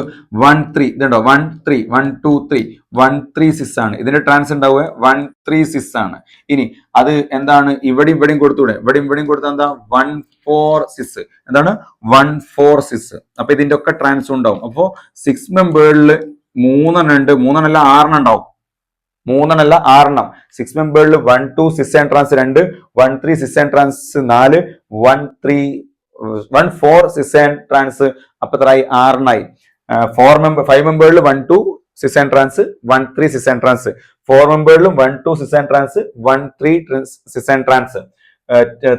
1 3 ഇതുണ്ടോ 1 3 1 2 3 1 3 6 ആണ്. ഇതിന്റെ ട്രാൻസ് ഉണ്ടാവുക 1 3 6 ആണ്. ഇനി അത് എന്താണ് ഇവിടെയും കൊടുത്തൂടെ ഇവിടെയും കൊടുത്താൽ എന്താ 1 4 6 എന്താണ് 1 4 6. അപ്പൊ ഇതിന്റെ ഒക്കെ ട്രാൻസ് ഉണ്ടാവും. അപ്പോ 6 മെമ്പേർഡിൽ 3 ഉണ്ട് 3 6 ഉണ്ടാവും. 3 6 6 മെമ്പേർഡിൽ 1 2 6 and trans 2 1 3 6 and trans 4 1 3 1 4 6 and trans അപ്പൊ എത്രയായി 6 5 മെമ്പേർഡിൽ 1 2 6 ആൻഡ് ട്രാൻസ് 1 3 6 ആൻഡ് ട്രാൻസ് 4 മെമ്പേർഡിലും 1 2 6 and trans 1 3 6 and trans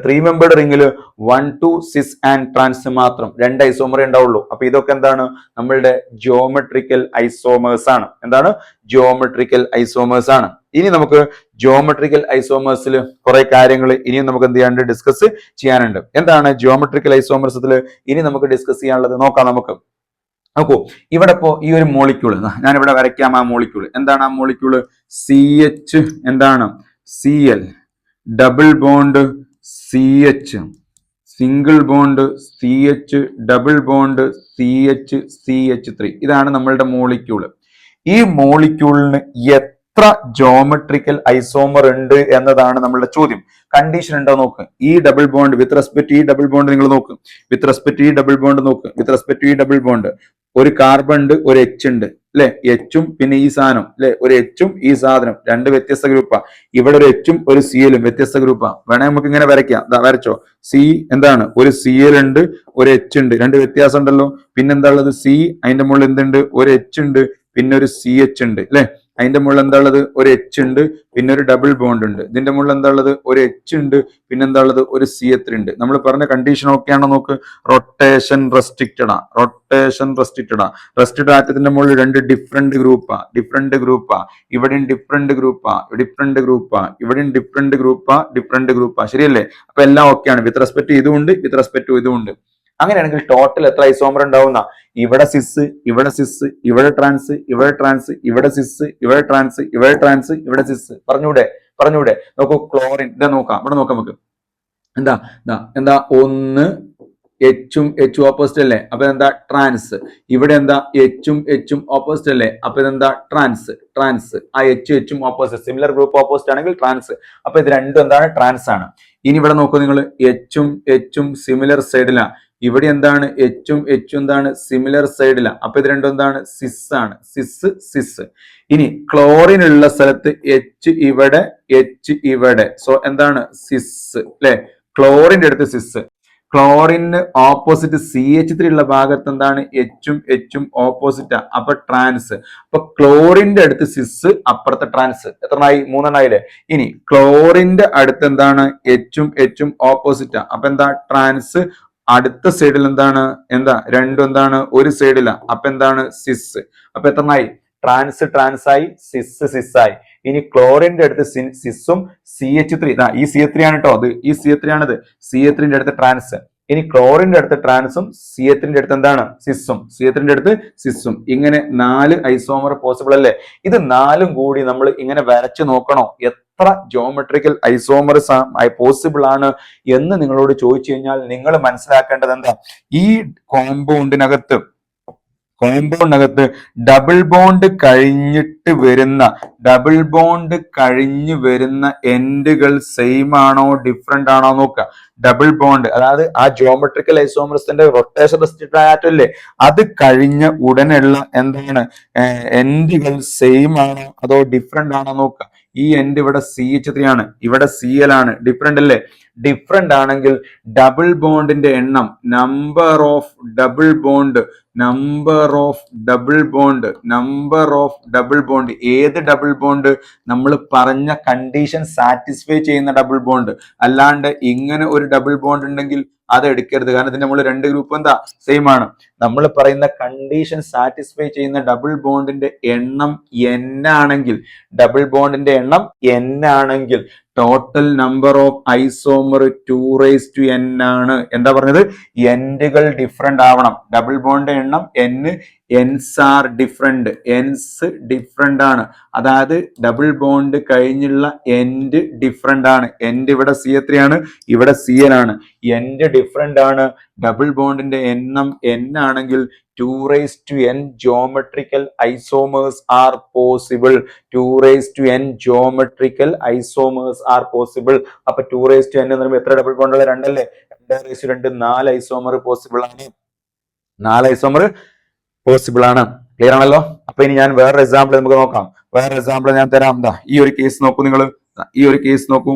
3 membered റിംഗിൽ 1 2 6 ആൻഡ് ട്രാൻസ് മാത്രം 2 ഐസോമറേ ഉണ്ടാവുള്ളൂ. അപ്പൊ ഇതൊക്കെ എന്താണ് നമ്മളുടെ ജിയോമെട്രിക്കൽ ഐസോമേഴ്സ് ആണ്. എന്താണ് ജിയോമെട്രിക്കൽ ഐസോമേഴ്സ് ആണ്. ഇനി നമുക്ക് ജിയോമെട്രിക്കൽ ഐസോമേഴ്സിൽ കുറെ കാര്യങ്ങൾ ഇനിയും നമുക്ക് എന്ത് ചെയ്യാണ്ട് ഡിസ്കസ് ചെയ്യാനുണ്ട്. എന്താണ് ജിയോമെട്രിക്കൽ ഐസോമേഴ്സത്തിൽ ഇനി നമുക്ക് ഡിസ്കസ് ചെയ്യാനുള്ളത് നോക്കാം. നമുക്ക് നോക്കൂ ഇവിടെ ഇപ്പോ ഈ ഒരു മോളിക്യൂള് ഞാൻ ഇവിടെ വരയ്ക്കാം. ആ മോളിക്യൂള് എന്താണ്? ആ മോളിക്യൂള് CH എന്താണ് Cl double bond CH single bond CH double bond CH3 ഇതാണ് നമ്മളുടെ മോളിക്യൂള്. ഈ മോളിക്യൂളിന് എത്ര ജോമെട്രിക്കൽ ഐസോമർ ഉണ്ട് എന്നതാണ് നമ്മളുടെ ചോദ്യം. കണ്ടീഷൻ ഉണ്ടോ നോക്ക്. ഈ ഡബിൾ ബോണ്ട് വിത്ത് റെസ്പെക്ട് ഈ ഡബിൾ ബോണ്ട് നിങ്ങൾ നോക്ക്. വിത്ത് റെസ്പെക്ട് ഈ ഡബിൾ ബോണ്ട് നോക്ക്. വിത്ത് റെസ്പെക്ട് ഈ ഡബിൾ ബോണ്ട് ഒരു കാർബൺ ഉണ്ട് ഒരു H ഉണ്ട് അല്ലെ. Hഉം പിന്നെ ഈ സാധനം അല്ലെ. ഒരു Hഉം ഈ സാധനം രണ്ട് വ്യത്യസ്ത ഗ്രൂപ്പാ. ഇവിടെ ഒരു Hഉം ഒരു Clഉം വ്യത്യസ്ത ഗ്രൂപ്പാ. വേണേ നമുക്ക് ഇങ്ങനെ വരയ്ക്കാം. വരച്ചോ. C എന്താണ് ഒരു Cl ഉണ്ട് ഒരു H ഉണ്ട് രണ്ട് വ്യത്യാസം ഉണ്ടല്ലോ. പിന്നെന്താ ഉള്ളത് C അതിന്റെ മുകളിൽ എന്തുണ്ട് ഒരു H ഉണ്ട് പിന്നെ ഒരു CH ഉണ്ട് അല്ലെ. അതിന്റെ മുകളിൽ എന്താ ഉള്ളത് ഒരു H ഉണ്ട് പിന്നെ ഒരു ഡബിൾ ബോണ്ട് ഉണ്ട്. ഇതിന്റെ മുകളിൽ എന്താ ഉള്ളത് ഒരു H ഉണ്ട് പിന്നെന്താ ഉള്ളത് ഒരു CH3 ഉണ്ട്. നമ്മൾ പറഞ്ഞ കണ്ടീഷൻ ഓക്കെ ആണോ നോക്ക്. റൊട്ടേഷൻ റെസ്ട്രിക്റ്റഡ് ആ. റൊട്ടേഷൻ റെസ്ട്രിക്റ്റഡ് ആ. റെസ്ട്രിക്റ്റഡ് ആറ്റത്തിന്റെ മുകളിൽ രണ്ട് ഡിഫറെന്റ് ഗ്രൂപ്പാ. ഇവിടെയും ഡിഫറെന്റ് ഗ്രൂപ്പാ. ഇവിടെയും ഡിഫറെന്റ് ഗ്രൂപ്പാ. ശരിയല്ലേ? അപ്പൊ എല്ലാം ഓക്കെ ആണ്. വിത്ത് റെസ്പെക്ട് ഇതുമുണ്ട് വിത്ത് റെസ്പെക്ട് ഇതുമുണ്ട്. അങ്ങനെയാണെങ്കിൽ ടോട്ടൽ എത്ര ഐസോമർ ഉണ്ടാവുന്ന? ഇവിടെ സിസ് ഇവിടെ സിസ് ഇവിടെ ട്രാൻസ് ഇവിടെ ട്രാൻസ് ഇവിടെ സിസ് ഇവിടെ ട്രാൻസ് ഇവിടെ ട്രാൻസ് ഇവിടെ സിസ്. പറഞ്ഞൂടെ നോക്കൂ. ക്ലോറിൻ ഇതാ നോക്കാം. ഇവിടെ നോക്കാം നമുക്ക്. എന്താ 1 Hഉം Hഉം ഓപ്പോസിറ്റ് അല്ലേ. അപ്പൊ എന്താ ട്രാൻസ്. ഇവിടെ എന്താ Hഉം ഓപ്പോസിറ്റ് അല്ലേ. അപ്പൊ ഇതെന്താ ട്രാൻസ്. ആ Hഉം ഓപ്പോസിറ്റ് സിമിലർ ഗ്രൂപ്പ് ഓപ്പോസിറ്റ് ആണെങ്കിൽ ട്രാൻസ്. അപ്പൊ ഇത് രണ്ടും എന്താണ് ട്രാൻസ് ആണ്. ഇനി ഇവിടെ നോക്കൂ നിങ്ങൾ. Hഉം സിമിലർ സൈഡിലാ. ഇവിടെ എന്താണ് Hഉം എന്താണ് സിമിലർ സൈഡിലാ. അപ്പൊ ഇത് രണ്ടും എന്താണ് സിസ് ആണ്. സിസ്. ഇനി ക്ലോറിൻ ഉള്ള സ്ഥലത്ത് H ഇവിടെ സോ എന്താണ് സിസ് അല്ലെ. ക്ലോറിന്റെ അടുത്ത് സിസ്. ക്ലോറിന് ഓപ്പോസിറ്റ് CH3 ഉള്ള ഭാഗത്ത് എന്താണ് Hഉം ഓപ്പോസിറ്റാ. അപ്പൊ ട്രാൻസ്. അപ്പൊ ക്ലോറിന്റെ അടുത്ത് സിസ് അപ്പുറത്തെ ട്രാൻസ്. എത്രണ്ണായി? 3 ആയില്ലേ. ഇനി ക്ലോറിന്റെ അടുത്ത് എന്താണ് Hഉം ഓപ്പോസിറ്റാ. അപ്പൊ എന്താ ട്രാൻസ്. അടുത്ത സൈഡിൽ എന്താണ് രണ്ടും എന്താണ് ഒരു സൈഡിലാ. അപ്പൊ എന്താണ് സിസ്. അപ്പൊ എത്രണ്ണായി? ട്രാൻസ് ആയി സിസ് ആയി. ഇനി ക്ലോറിന്റെ അടുത്ത് സിസും CH3 ഈ CH3 ആണ് കേട്ടോ. ഈ CH3 ആണിത്. CH3ന്റെ അടുത്ത് ട്രാൻസ്. ഇനി ക്ലോറിന്റെ അടുത്ത് ട്രാൻസും CH3ന്റെ അടുത്ത് എന്താണ് സിസും, CH3ന്റെ അടുത്ത് സിസും. ഇങ്ങനെ 4 ഐസോമർ പോസിബിൾ അല്ലേ? ഇത് 4ഉം കൂടി നമ്മൾ ഇങ്ങനെ വരച്ചു നോക്കണോ എത്ര ജോമെട്രിക്കൽ ഐസോമർസ് പോസിബിൾ ആണ് എന്ന് നിങ്ങളോട് ചോദിച്ചു കഴിഞ്ഞാൽ നിങ്ങൾ മനസ്സിലാക്കേണ്ടത് എന്താ, ഈ കോമ്പൗണ്ടിനകത്ത് ഡബിൾ ബോണ്ട് കഴിഞ്ഞു വരുന്ന എൻഡുകൾ സെയിം ആണോ ഡിഫറെന്റ് ആണോ നോക്കുക. ഡബിൾ ബോണ്ട് അതായത് ആ ജോമെട്രിക്കൽ ഐസോമർസിന്റെ റൊട്ടേഷൻ റെസ്ട്രിക്റ്റഡ് ആറ്റം അത് കഴിഞ്ഞ ഉടനെയുള്ള എന്താണ് എൻഡുകൾ സെയിം ആണോ അതോ ഡിഫറെന്റ് ആണോ നോക്കുക. ഈ എൻഡ് ഇവിടെ CH3 ആണ്, ഇവിടെ Cl ആണ്, ഡിഫറെന്റ് അല്ലേ? ഡിഫറെന്റ് ആണെങ്കിൽ ഡബിൾ ബോണ്ടിന്റെ എണ്ണം, നമ്പർ ഓഫ് ഡബിൾ ബോണ്ട്, ഏത് ഡബിൾ ബോണ്ട്? നമ്മൾ പറഞ്ഞ കണ്ടീഷൻ സാറ്റിസ്ഫൈ ചെയ്യുന്ന ഡബിൾ ബോണ്ട്. അല്ലാണ്ട് ഇങ്ങനെ ഒരു ഡബിൾ ബോണ്ട് ഉണ്ടെങ്കിൽ അത് എടുക്കരുത്, കാരണം ഇതിന് നമ്മൾ 2 ഗ്രൂപ്പ് എന്താ സെയിം ആണ്. നമ്മൾ പറയുന്ന കണ്ടീഷൻ സാറ്റിസ്ഫൈ ചെയ്യുന്ന ഡബിൾ ബോണ്ടിന്റെ എണ്ണം n ആണെങ്കിൽ total number of isomer 2n ആണ്. എന്താ പറഞ്ഞത്? എൻഡുകൾ ഡിഫറെന്റ് ആവണം. ഡബിൾ ബോണ്ട് എണ്ണം എൻസ് ആർ ഡിഫറെന്റ്, ആണ്. അതായത് ഡബിൾ ബോണ്ട് കഴിഞ്ഞുള്ള എൻഡ് ഡിഫറെന്റ് ആണ്. എൻഡ് ഇവിടെ CH3 ആണ്, ഇവിടെ Cl ആണ്. എൻഡ് ഡിഫറെന്റ് ആണ്. ഡബിൾ ബോണ്ടിന്റെ എണ്ണം n ആണെങ്കിൽ 2n geometrical isomers are possible. 2n geometrical isomers are possible. അപ്പൊ 2n എന്ന് പറയുമ്പോൾ എത്ര ഡബിൾ ബോണ്ടുള്ള? 2 അല്ലേ? 2 4 ഐസോമർ പോസിബിൾ ആണ്. 4 ഐസോമർ പോസിബിൾ ആണ്. ക്ലിയർ ആണല്ലോ? അപ്പൊ ഇനി ഞാൻ വേറൊരു എക്സാമ്പിൾ നമുക്ക് നോക്കാം. വേറൊരു എക്സാമ്പിൾ ഞാൻ തരാം. എന്താ ഈ ഒരു കേസ് നോക്കൂ, നിങ്ങൾ ഈ ഒരു കേസ് നോക്കൂ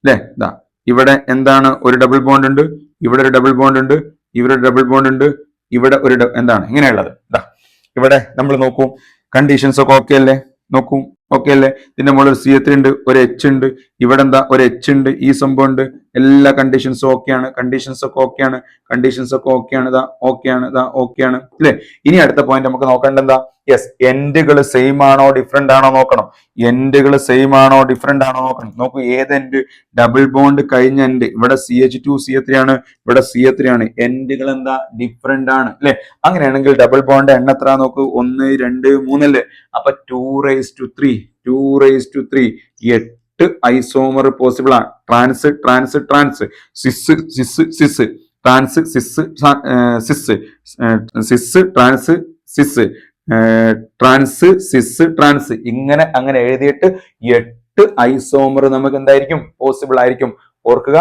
അല്ലേ? ഇവിടെ എന്താണ്? ഒരു ഡബിൾ ബോണ്ട് ഉണ്ട്, ഇവിടെ ഒരു ഡബിൾ ബോണ്ട് ഉണ്ട്, ഇവിടെ ഒരു ഡബിൾ ബോണ്ട് ഉണ്ട്, ഇവിടെ ഒരു എന്താണ് ഇങ്ങനെയുള്ളത്. ഇവിടെ നമ്മൾ നോക്കൂ, കണ്ടീഷൻസ് ഒക്കെ ഓക്കെ അല്ലേ? നോക്കൂ, ഓക്കെ അല്ലേ? ഇതിന്റെ മുകളിൽ CH3 ഉണ്ട്, ഒരു H ഉണ്ട്, ഇവിടെ എന്താ ഒരു H ഉണ്ട്, ഈ സംഭവം ഉണ്ട്. എല്ലാ കണ്ടീഷൻസും ഓക്കെയാണ്, കണ്ടീഷൻസ് ഒക്കെ ഓക്കെയാണ് അല്ലേ? ഇനി അടുത്ത പോയിന്റ് നമുക്ക് നോക്കേണ്ട എന്താ? യെസ്, എൻഡുകൾ സെയിം ആണോ ഡിഫറെന്റ് ആണോ നോക്കണം. നോക്കൂ, ഏത് എൻഡ്? ഡബിൾ ബോണ്ട് കഴിഞ്ഞ എൻഡ്. ഇവിടെ CH2 CH3 ആണ്, ഇവിടെ CH3 ആണ്. എൻഡുകൾ എന്താ? ഡിഫറെന്റ് ആണ് അല്ലെ? അങ്ങനെയാണെങ്കിൽ ഡബിൾ ബോണ്ട് എണ്ണ എത്ര നോക്കൂ? 1 2 3 അല്ലേ? അപ്പൊ 2 raised to 3 8 ഐസോമർ പോസിബിൾ ആണ്. ട്രാൻസ് സിസ് ട്രാൻസ് സിസ് ട്രാൻസ് ഇങ്ങനെ അങ്ങനെ എഴുതിയിട്ട് 8 ഐസോമർ നമുക്ക് എന്തായിരിക്കും? പോസിബിൾ ആയിരിക്കും. ഓർക്കുക,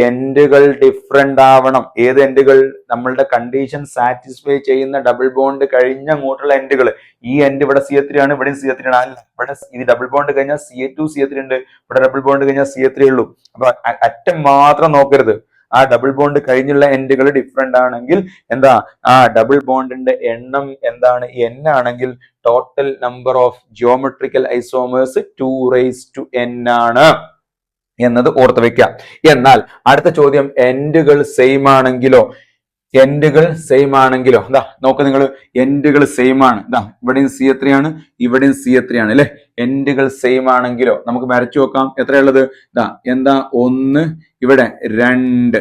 എൻഡുകൾ ഡിഫറെന്റ് ആവണം. ഏത് എൻഡുകൾ? നമ്മളുടെ കണ്ടീഷൻ സാറ്റിസ്ഫൈ ചെയ്യുന്ന ഡബിൾ ബോണ്ട് കഴിഞ്ഞ അങ്ങോട്ടുള്ള എൻഡുകൾ. ഈ എൻഡ് ഇവിടെ CH3 ആണ്, ഇവിടെ CH3 ആണ്. അല്ല, ഇവിടെ ഇത് ഡബിൾ ബോണ്ട് കഴിഞ്ഞാൽ CH2 CH3 ഉണ്ട്, ഇവിടെ ഡബിൾ ബോണ്ട് കഴിഞ്ഞാൽ CH3 ഉള്ളൂ. അപ്പൊ അറ്റം മാത്രം നോക്കരുത്. ആ ഡബിൾ ബോണ്ട് കഴിഞ്ഞുള്ള എൻഡുകൾ ഡിഫറെന്റ് ആണെങ്കിൽ എന്താ? ആ ഡബിൾ ബോണ്ടിന്റെ എണ്ണം എന്താണ്? n ആണെങ്കിൽ total number of geometrical isomers 2n ആണ് എന്നത് ഓർത്ത് വെക്കുക. എന്നാൽ അടുത്ത ചോദ്യം, എൻഡുകൾ സെയിം ആണെങ്കിലോ? എന്താ നോക്ക് നിങ്ങൾ, എൻഡുകൾ സെയിം ആണ്. ഇവിടെയും CH3 ആണ്, ഇവിടെയും CH3 ആണ് അല്ലെ? എൻഡുകൾ സെയിം ആണെങ്കിലോ? നമുക്ക് വരച്ചു നോക്കാം. എത്രയുള്ളത്? എന്താ 1, ഇവിടെ 2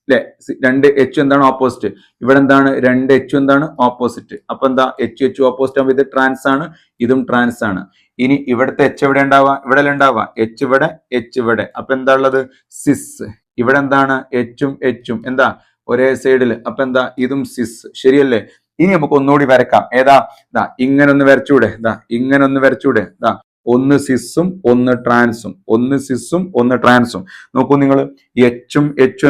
അല്ലെ? 2 H എന്താണ്? ഓപ്പോസിറ്റ്. ഇവിടെ എന്താണ്? 2 H എന്താണ്? ഓപ്പോസിറ്റ്. അപ്പൊ എന്താ? H ഓപ്പോസിറ്റ് ആകുമ്പോൾ ഇത് ട്രാൻസ് ആണ്, ഇതും ട്രാൻസ് ആണ്. ഇനി ഇവിടുത്തെ H എവിടെ ഉണ്ടാവുക? ഇവിടെ ഉണ്ടാവുക. H ഇവിടെ. അപ്പൊ എന്താ ഉള്ളത്? സിസ്. ഇവിടെ എന്താണ്? H എന്താ? ഒരേ സൈഡിൽ. അപ്പൊ എന്താ? ഇതും സിസ്. ശരിയല്ലേ? ഇനി നമുക്ക് ഒന്നുകൂടി വരക്കാം. ഏതാ? ഇങ്ങനെ ഒന്ന് വരച്ചൂടെ? ഇങ്ങനെ ഒന്ന് വരച്ചൂടെ? ഒന്ന് സിസും ഒന്ന് ട്രാൻസും, നോക്കൂ നിങ്ങൾ, H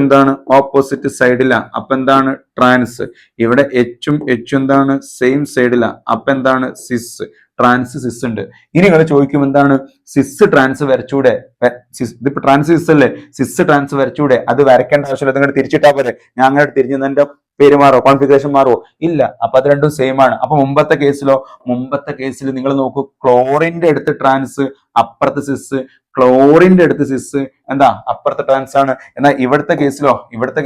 എന്താണ്? ഓപ്പോസിറ്റ് സിഡിലാ. അപ്പൊ എന്താണ്? ട്രാൻസ്. ഇവിടെ H എന്താണ്? സെയിം സൈഡിലാ. അപ്പൊ എന്താണ്? സിസ്. ട്രാൻസ് സിസ് ഉണ്ട്. ഇനി നിങ്ങൾ ചോദിക്കും, എന്താണ് സിസ് ട്രാൻസ് വരച്ചൂടെ? ഇതിപ്പോ ട്രാൻസ് സിസ് അല്ലേ? സിസ് ട്രാൻസ് വരച്ചൂടെ? അത് വരയ്ക്കേണ്ട ആവശ്യമില്ല, നിങ്ങൾ തിരിച്ചിട്ടാ പോരെ. ഞാൻ അങ്ങനെ തിരിഞ്ഞു എന്റെ പേര് മാറോ? കോൺഫിഗറേഷൻ മാറോ? ഇല്ല. അപ്പൊ അത് രണ്ടും സെയിം ആണ്. അപ്പൊ മുമ്പത്തെ കേസിൽ നിങ്ങൾ നോക്കൂ, ക്ലോറിന്റെ അടുത്ത് ട്രാൻസ്, അപ്പുറത്ത് സിസ്. ക്ലോറിന്റെ അടുത്ത് സിസ് എന്താ? അപ്പുറത്തെ ട്രാൻസ് ആണ്. എന്നാൽ ഇവിടുത്തെ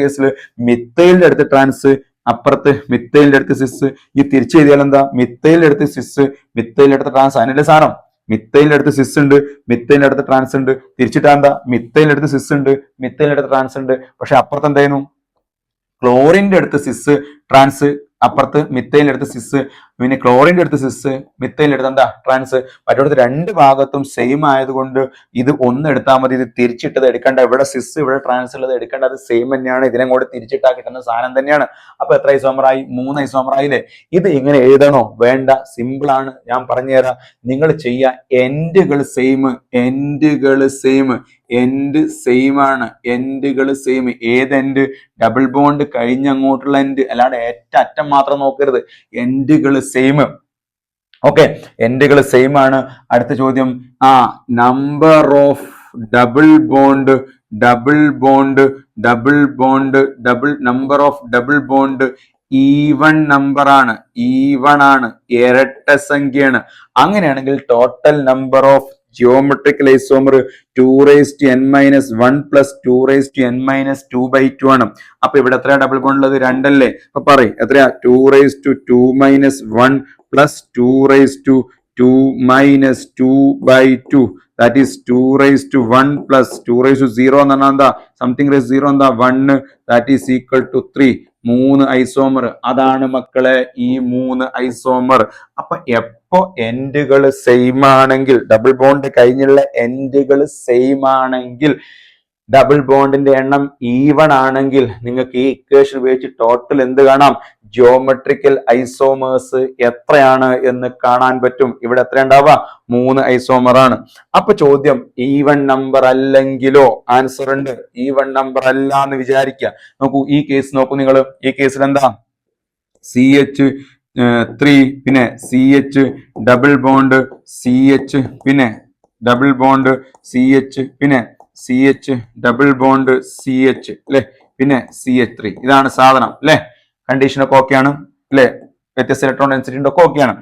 കേസിൽ മിത്തൈലിന്റെ അടുത്ത് ട്രാൻസ്, അപ്പുറത്ത് മിത്തൈലിന്റെ അടുത്ത് സിസ്. ഈ തിരിച്ചു എഴുതിയാൽ എന്താ? മിത്തൈലിന്റെ അടുത്ത് സിസ്, മിത്തൈലിന്റെ അടുത്ത് ട്രാൻസ്. അതിന്റെ സാധനം മിത്തൈലിന്റെ അടുത്ത് സിസ് ഉണ്ട്, മിത്തൈലിന്റെ അടുത്ത് ട്രാൻസ് ഉണ്ട്. തിരിച്ചിട്ടാ എന്താ, മിത്തൈലിന്റെ അടുത്ത് സിസ് ഉണ്ട്, മിത്തൈലിന്റെ അടുത്ത് ട്രാൻസ് ഉണ്ട്. പക്ഷെ അപ്പുറത്ത് എന്തായിരുന്നു, ക്ലോറിന്റെ അടുത്ത് സിസ് ട്രാൻസ്, അപ്പുറത്ത് മിത്തൈലിന്റെ അടുത്ത് സിസ്, പിന്നെ ക്ലോറിന്റെ അടുത്ത് സിസ്, മിത്തൈലിന്റെ അടുത്ത് എന്താ ട്രാൻസ്. മറ്റോടത്ത് രണ്ട് ഭാഗത്തും സെയിം ആയതുകൊണ്ട് ഇത് ഒന്ന് എടുത്താൽ മതി, ഇത് തിരിച്ചിട്ടത് എടുക്കേണ്ട. ഇവിടെ സിസ് ഇവിടെ ട്രാൻസ് ഉള്ളത് എടുക്കേണ്ട, അത് സെയിം തന്നെയാണ്. ഇതിനെ കൂടെ തിരിച്ചിട്ടാ കിട്ടുന്ന സാധനം തന്നെയാണ്. അപ്പൊ എത്ര ഐസോമറായി, 3 ഐസോമറായില്ലേ. ഇത് ഇങ്ങനെ എഴുതണോ, വേണ്ട, സിമ്പിൾ ആണ്, ഞാൻ പറഞ്ഞുതരാം. നിങ്ങൾ ചെയ്യുക, എൻഡുകൾ സെയിം, എൻഡുകൾ സെയിം, എൻഡ് സെയിം ആണ്, എൻഡുകൾ സെയിം. ഏത് എൻഡ്, ഡബിൾ ബോണ്ട് കഴിഞ്ഞങ്ങോട്ടുള്ള എൻഡ്, അല്ലാണ്ട് അറ്റം മാത്രം നോക്കരുത്. എൻഡുകൾ സെയിം. ഓക്കെ, എൻഡുകൾ സെയിം ആണ്. അടുത്ത ചോദ്യം, number of double bond, double bond, double bond, double number of double bond even number ആണ്, ഈവൺ ആണ്, ഇരട്ട സംഖ്യയാണ്. അങ്ങനെയാണെങ്കിൽ total number of geometrical isomer 2n-1 plus 2n-2/2 ആണ്. അപ്പൊ ഇവിടെ എത്രയാ ഡബിൾ ബോണ്ട് ഉള്ളത്, 2 അല്ലേ. അപ്പൊ പറയും എത്രയാ, 2^2-1 പ്ലസ് 2^2-2/2, that is 2^1 plus 2^0 എന്ന് പറഞ്ഞാൽ എന്താ, സംതിങ് റേസ് 0 എന്താ 1, that is equal to 3. 3 isomer. അതാണ് മക്കളെ ഈ 3 ഐസോമർ. അപ്പൊ എപ്പോ എൻഡുകൾ സെയിം ആണെങ്കിൽ, ഡബിൾ ബോണ്ട് കഴിഞ്ഞുള്ള എൻഡുകൾ സെയിം ആണെങ്കിൽ, ഡബിൾ ബോണ്ടിന്റെ എണ്ണം ഈവൺ ആണെങ്കിൽ, നിങ്ങൾക്ക് ഈ ഇക്വേഷൻ ഉപയോഗിച്ച് ടോട്ടൽ എന്ത് കാണാം, ജിയോമെട്രിക്കൽ ഐസോമേഴ്സ് എത്രയാണ് എന്ന് കാണാൻ പറ്റും. ഇവിടെ എത്ര ഉണ്ടാവുക, 3 ഐസോമർ ആണ്. അപ്പൊ ചോദ്യം, ഈവൺ നമ്പർ അല്ലെങ്കിലോ, ആൻസർ ഉണ്ട്. ഈവൺ നമ്പർ അല്ല എന്ന് വിചാരിക്കുക. നോക്കൂ ഈ കേസ് നോക്കൂ നിങ്ങൾ. ഈ കേസിൽ എന്താ, CH3 പിന്നെ CH ഡബിൾ ബോണ്ട് CH പിന്നെ ഡബിൾ ബോണ്ട് CH പിന്നെ CH ഡബിൾ ബോണ്ട് CH അല്ലെ, പിന്നെ CH3. ഇതാണ് സാധനം അല്ലെ. കണ്ടീഷൻ ഒക്കെ ഓക്കെയാണ് അല്ലെ, വ്യത്യസ്ത ഇലക്ട്രോൺ ഡെൻസിറ്റി ഒക്കെ ഓക്കെയാണ്.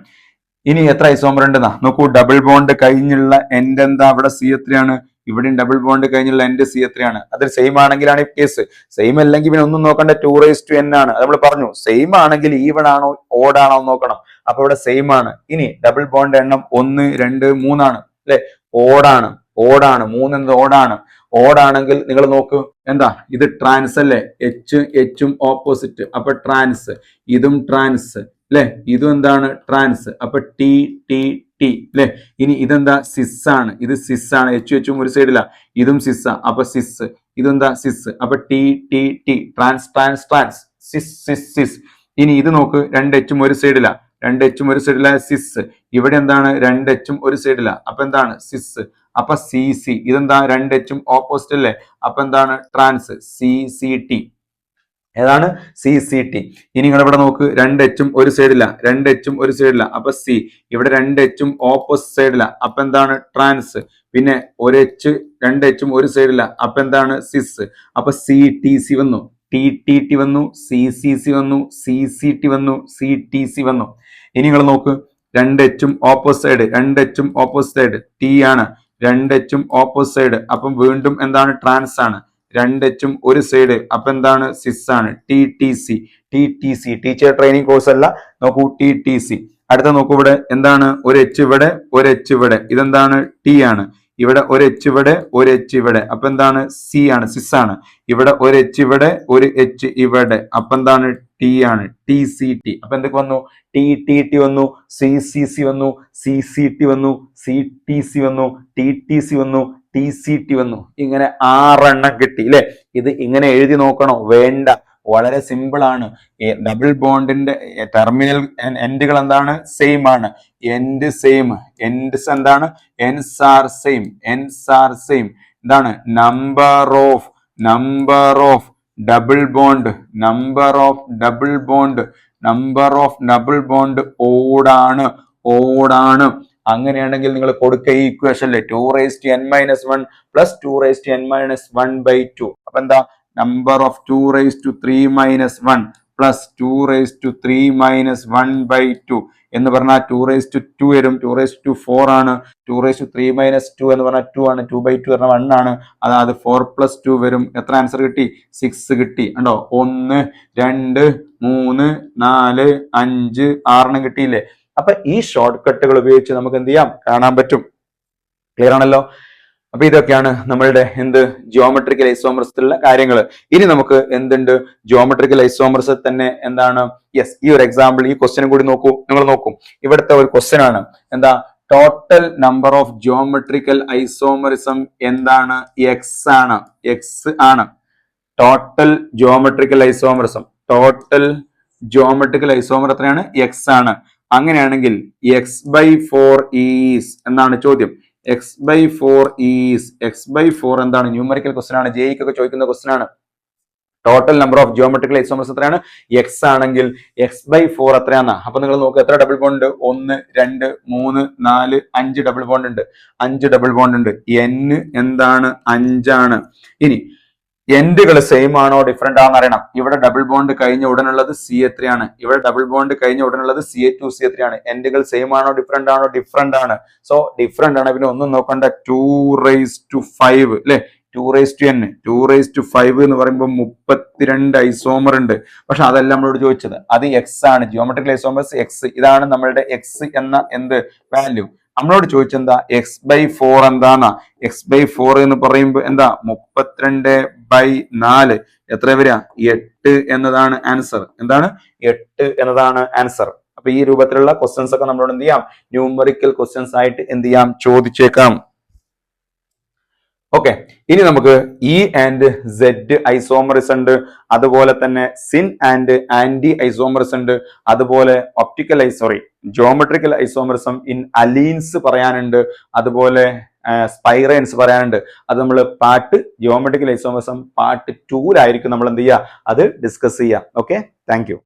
ഇനി എത്ര ഐസോമർ ഉണ്ടെന്നാ നോക്കൂ. ഡബിൾ ബോണ്ട് കഴിഞ്ഞുള്ള എൻഡ് എന്താ, അവിടെ CH3 ആണ്. ഇവിടെയും ഡബിൾ ബോണ്ട് കഴിഞ്ഞുള്ള എൻഡ് CH3 ആണ്. അത് സെയിം ആണെങ്കിലാണ് ഈ കേസ്. സെയിം അല്ലെങ്കിൽ പിന്നെ ഒന്നും നോക്കണ്ട, 2n ആണ്. അത് നമ്മൾ പറഞ്ഞു. സെയിം ആണെങ്കിൽ ഈവൺ ആണോ ഓഡ് ആണോ നോക്കണം. അപ്പൊ ഇവിടെ സെയിം ആണ്. ഇനി ഡബിൾ ബോണ്ട് എണ്ണം 1, 2, 3 ആണ് അല്ലെ, ഓടാണ്, ഓടാണ്. 3 എന്നത് ഓടാണ്. ഓടാണെങ്കിൽ നിങ്ങൾ നോക്കൂ, എന്താ ഇത് ട്രാൻസ് അല്ലേ, H ഓപ്പോസിറ്റ്, അപ്പൊ ട്രാൻസ്. ഇതും ട്രാൻസ് അല്ലെ, ഇതും എന്താണ് ട്രാൻസ്, അപ്പൊ T അല്ലെ. ഇനി ഇതെന്താ, സിസ് ആണ്, ഇത് സിസ് ആണ്. H ഒരു സൈഡില, ഇതും സിസ്, അപ്പൊ സിസ്. ഇതെന്താ സിസ്, അപ്പൊ T ട്രാൻസ് ട്രാൻസ് ട്രാൻസ്, സിസ്. ഇനി ഇത് നോക്ക്, 2H ഒരു സൈഡില, 2H ഒരു സൈഡില, സിസ്. ഇവിടെ എന്താണ്, 2H ഒരു സൈഡില, അപ്പൊ എന്താണ് സിസ്, അപ്പൊ CC. ഇതെന്താ, 2H ഓപ്പോസിറ്റ് അല്ലേ, അപ്പൊ എന്താണ് ട്രാൻസ്, CCT. ഏതാണ്, CCT. ഇനി നിങ്ങൾ ഇവിടെ നോക്ക്, 2H ഒരു സൈഡില, 2H ഒരു സൈഡില, അപ്പൊ C. ഇവിടെ 2H ഓപ്പോസിറ്റ് സൈഡില, അപ്പൊ എന്താണ് ട്രാൻസ്. പിന്നെ 2H ഒരു സൈഡില, അപ്പൊ എന്താണ് സിസ്, അപ്പൊ CTC വന്നു, TTT വന്നു, CCC വന്നു, CCT വന്നു, CTC വന്നു. ഇനി നിങ്ങൾ നോക്ക്, 2H opposite side, 2H opposite side, T ആണ്. 2H ഓപ്പോസിറ്റ് സൈഡ്, അപ്പം വീണ്ടും എന്താണ് ട്രാൻസ് ആണ്. 2H ഒരു സൈഡ്, അപ്പൊ എന്താണ് സിസ് ആണ്. TTC ടീച്ചർ ട്രെയിനിങ് കോഴ്സ് അല്ല, നോക്കൂ TTC. അടുത്ത നോക്കൂ, ഇവിടെ എന്താണ്, ഒരു H ഇവിടെ, ഒരു H ഇവിടെ, ഇതെന്താണ് T ആണ്. ഇവിടെ ഒരു H ഇവിടെ, ഒരു H ഇവിടെ, അപ്പൊ എന്താണ് C ആണ്, സിസ് ആണ്. ഇവിടെ ഒരു H ഇവിടെ, ഒരു H ഇവിടെ, അപ്പൊ എന്താണ് T ആണ്, TCT. അപ്പൊ എന്തൊക്കെ വന്നു, TTT വന്നു, CCC വന്നു, CCT വന്നു, CTC വന്നു, TTC വന്നു, TCT വന്നു. ഇങ്ങനെ 6 എണ്ണം കിട്ടി അല്ലെ. ഇത് ഇങ്ങനെ എഴുതി നോക്കണോ, വേണ്ട, വളരെ സിമ്പിൾ ആണ്. ഡബിൾ ബോണ്ടിന്റെ ടെർമിനൽ എൻഡുകൾ എന്താണ്, സെയിം ആണ്. എൻഡ് സെയിം, എൻഡ്സ് എന്താണ്, ends are same, ends are same. എന്താണ്, number of double bond, number of double bond, number of double bond ഓടാണ്, ഓടാണ്. അങ്ങനെയാണെങ്കിൽ നിങ്ങൾ കൊടുക്കുക ഈ ഇക്വേഷനിലെ 2n-1 പ്ലസ് 2n-1/2. അപ്പൊ എന്താ, നമ്പർ ഓഫ് 2^3-1 പ്ലസ് 2^3-1/2 എന്ന് പറഞ്ഞാൽ 2^2 വരും. 2^4 ആണ്. 2^3-2 എന്ന് പറഞ്ഞാൽ 2 ആണ്. 2/2 പറഞ്ഞാൽ 1 ആണ്. അതായത് 4 + 2 വരും. എത്ര ആൻസർ കിട്ടി, 6 കിട്ടി. കണ്ടോ, 1, 2, 3, 4, 5, 6 കിട്ടിയില്ലേ. അപ്പൊ ഈ ഷോർട്ട് കട്ടുകൾ ഉപയോഗിച്ച് നമുക്ക് എന്ത് ചെയ്യാം, കാണാൻ പറ്റും. ക്ലിയർ ആണല്ലോ. അപ്പൊ ഇതൊക്കെയാണ് നമ്മളുടെ ജിയോമെട്രിക്കൽ ഐസോമർസിലുള്ള കാര്യങ്ങൾ. ഇനി നമുക്ക് എന്തുണ്ട്, ജിയോമെട്രിക്കൽ ഐസോമർസ് തന്നെ എന്താണ്, യെസ്, ഈ ഒരു എക്സാമ്പിൾ, ഈ ക്വസ്റ്റ്യനും കൂടി നോക്കൂ, നിങ്ങൾ നോക്കൂ. ഇവിടുത്തെ ഒരു ക്വസ്റ്റ്യൻ ആണ്, എന്താ, total number of geometrical isomerism എന്താണ്, എക്സ് ആണ്, എക്സ് ആണ്. Total geometrical isomerism, total geometrical isomer എത്രയാണ്, എക്സ് ആണ്. അങ്ങനെയാണെങ്കിൽ എക്സ് ബൈ 4 ഈസ് എന്നാണ് ചോദ്യം. x/4 എന്താണ്, ന്യൂമറിക്കൽ ക്വസ്റ്റൻ ആണ്, ജെഇക്കൊക്കെ ചോദിക്കുന്ന ക്വസ്റ്റൻ ആണ്. Total number of geometrical isomers എത്രയാണ്, എക്സ് ആണെങ്കിൽ x/4 എത്രയാന്നാ. അപ്പൊ നിങ്ങൾ നോക്കുക, എത്ര ഡബിൾ ബോണ്ട്, 1 2 3 4 5 ഡബിൾ ബോണ്ട് ഉണ്ട്, 5 ഡബിൾ ബോണ്ട് ഉണ്ട്. n എന്താണ്, 5 ആണ്. ഇനി എൻഡുകൾ സെയിം ആണോ ഡിഫറെന്റ് ആണെന്ന് അറിയണം. ഇവിടെ ഡബിൾ ബോണ്ട് കഴിഞ്ഞ ഉടനുള്ളത് CH3 ആണ്, ഇവിടെ ഡബിൾ ബോണ്ട് കഴിഞ്ഞ ഉടനുള്ളത് CH2CH3 ആണ്. എൻഡുകൾ സെയിം ആണോ ഡിഫറെന്റ് ആണോ, ഡിഫറെന്റ് ആണ്. സോ ഡിഫറെന്റ് ആണ്, പിന്നെ ഒന്നും നോക്കണ്ട, 2⁵5 അല്ലെ, 2⁵n, 2⁵5 എന്ന് പറയുമ്പോൾ 32 ഐസോമർ ഉണ്ട്. പക്ഷെ അതല്ല നമ്മളോട് ചോദിച്ചത്, അത് എക്സ് ആണ്, ജിയോമെട്രിക്കൽ ഐസോമർസ് എക്സ്, ഇതാണ് നമ്മളുടെ എക്സ് എന്ന വാല്യൂ. നമ്മളോട് ചോദിച്ചെന്താ, x/4 എന്താന്നാ. x/4 എന്ന് പറയുമ്പോൾ എന്താ, 32/4 എത്ര വരിക, 8 എന്നതാണ് ആൻസർ. എന്താണ്, 8 എന്നതാണ് ആൻസർ. അപ്പൊ ഈ രൂപത്തിലുള്ള ക്വസ്റ്റ്യൻസ് ഒക്കെ നമ്മളോട് എന്ത് ചെയ്യാം, ന്യൂമറിക്കൽ ക്വസ്റ്റ്യൻസ് ആയിട്ട് എന്ത് ചെയ്യാം, ചോദിച്ചേക്കാം. ഓക്കെ, ഇനി നമുക്ക് ഇ ആൻഡ് സെഡ് ഐസോമറിസ് ഉണ്ട്, അതുപോലെ തന്നെ സിൻ ആൻഡ് ആന്റി ഐസോമറിസ് ഉണ്ട്, അതുപോലെ ജിയോമെട്രിക്കൽ ഐസോമറിസം ഇൻ അലീൻസ് പറയാനുണ്ട്, അതുപോലെ സ്പൈറൈൻസ് പറയാനുണ്ട്. അത് നമ്മൾ ജിയോമെട്രിക്കൽ ഐസോമറിസം പാർട്ട് 2 നമ്മൾ എന്ത് ചെയ്യുക, അത് ഡിസ്കസ് ചെയ്യാം. Okay, thank you.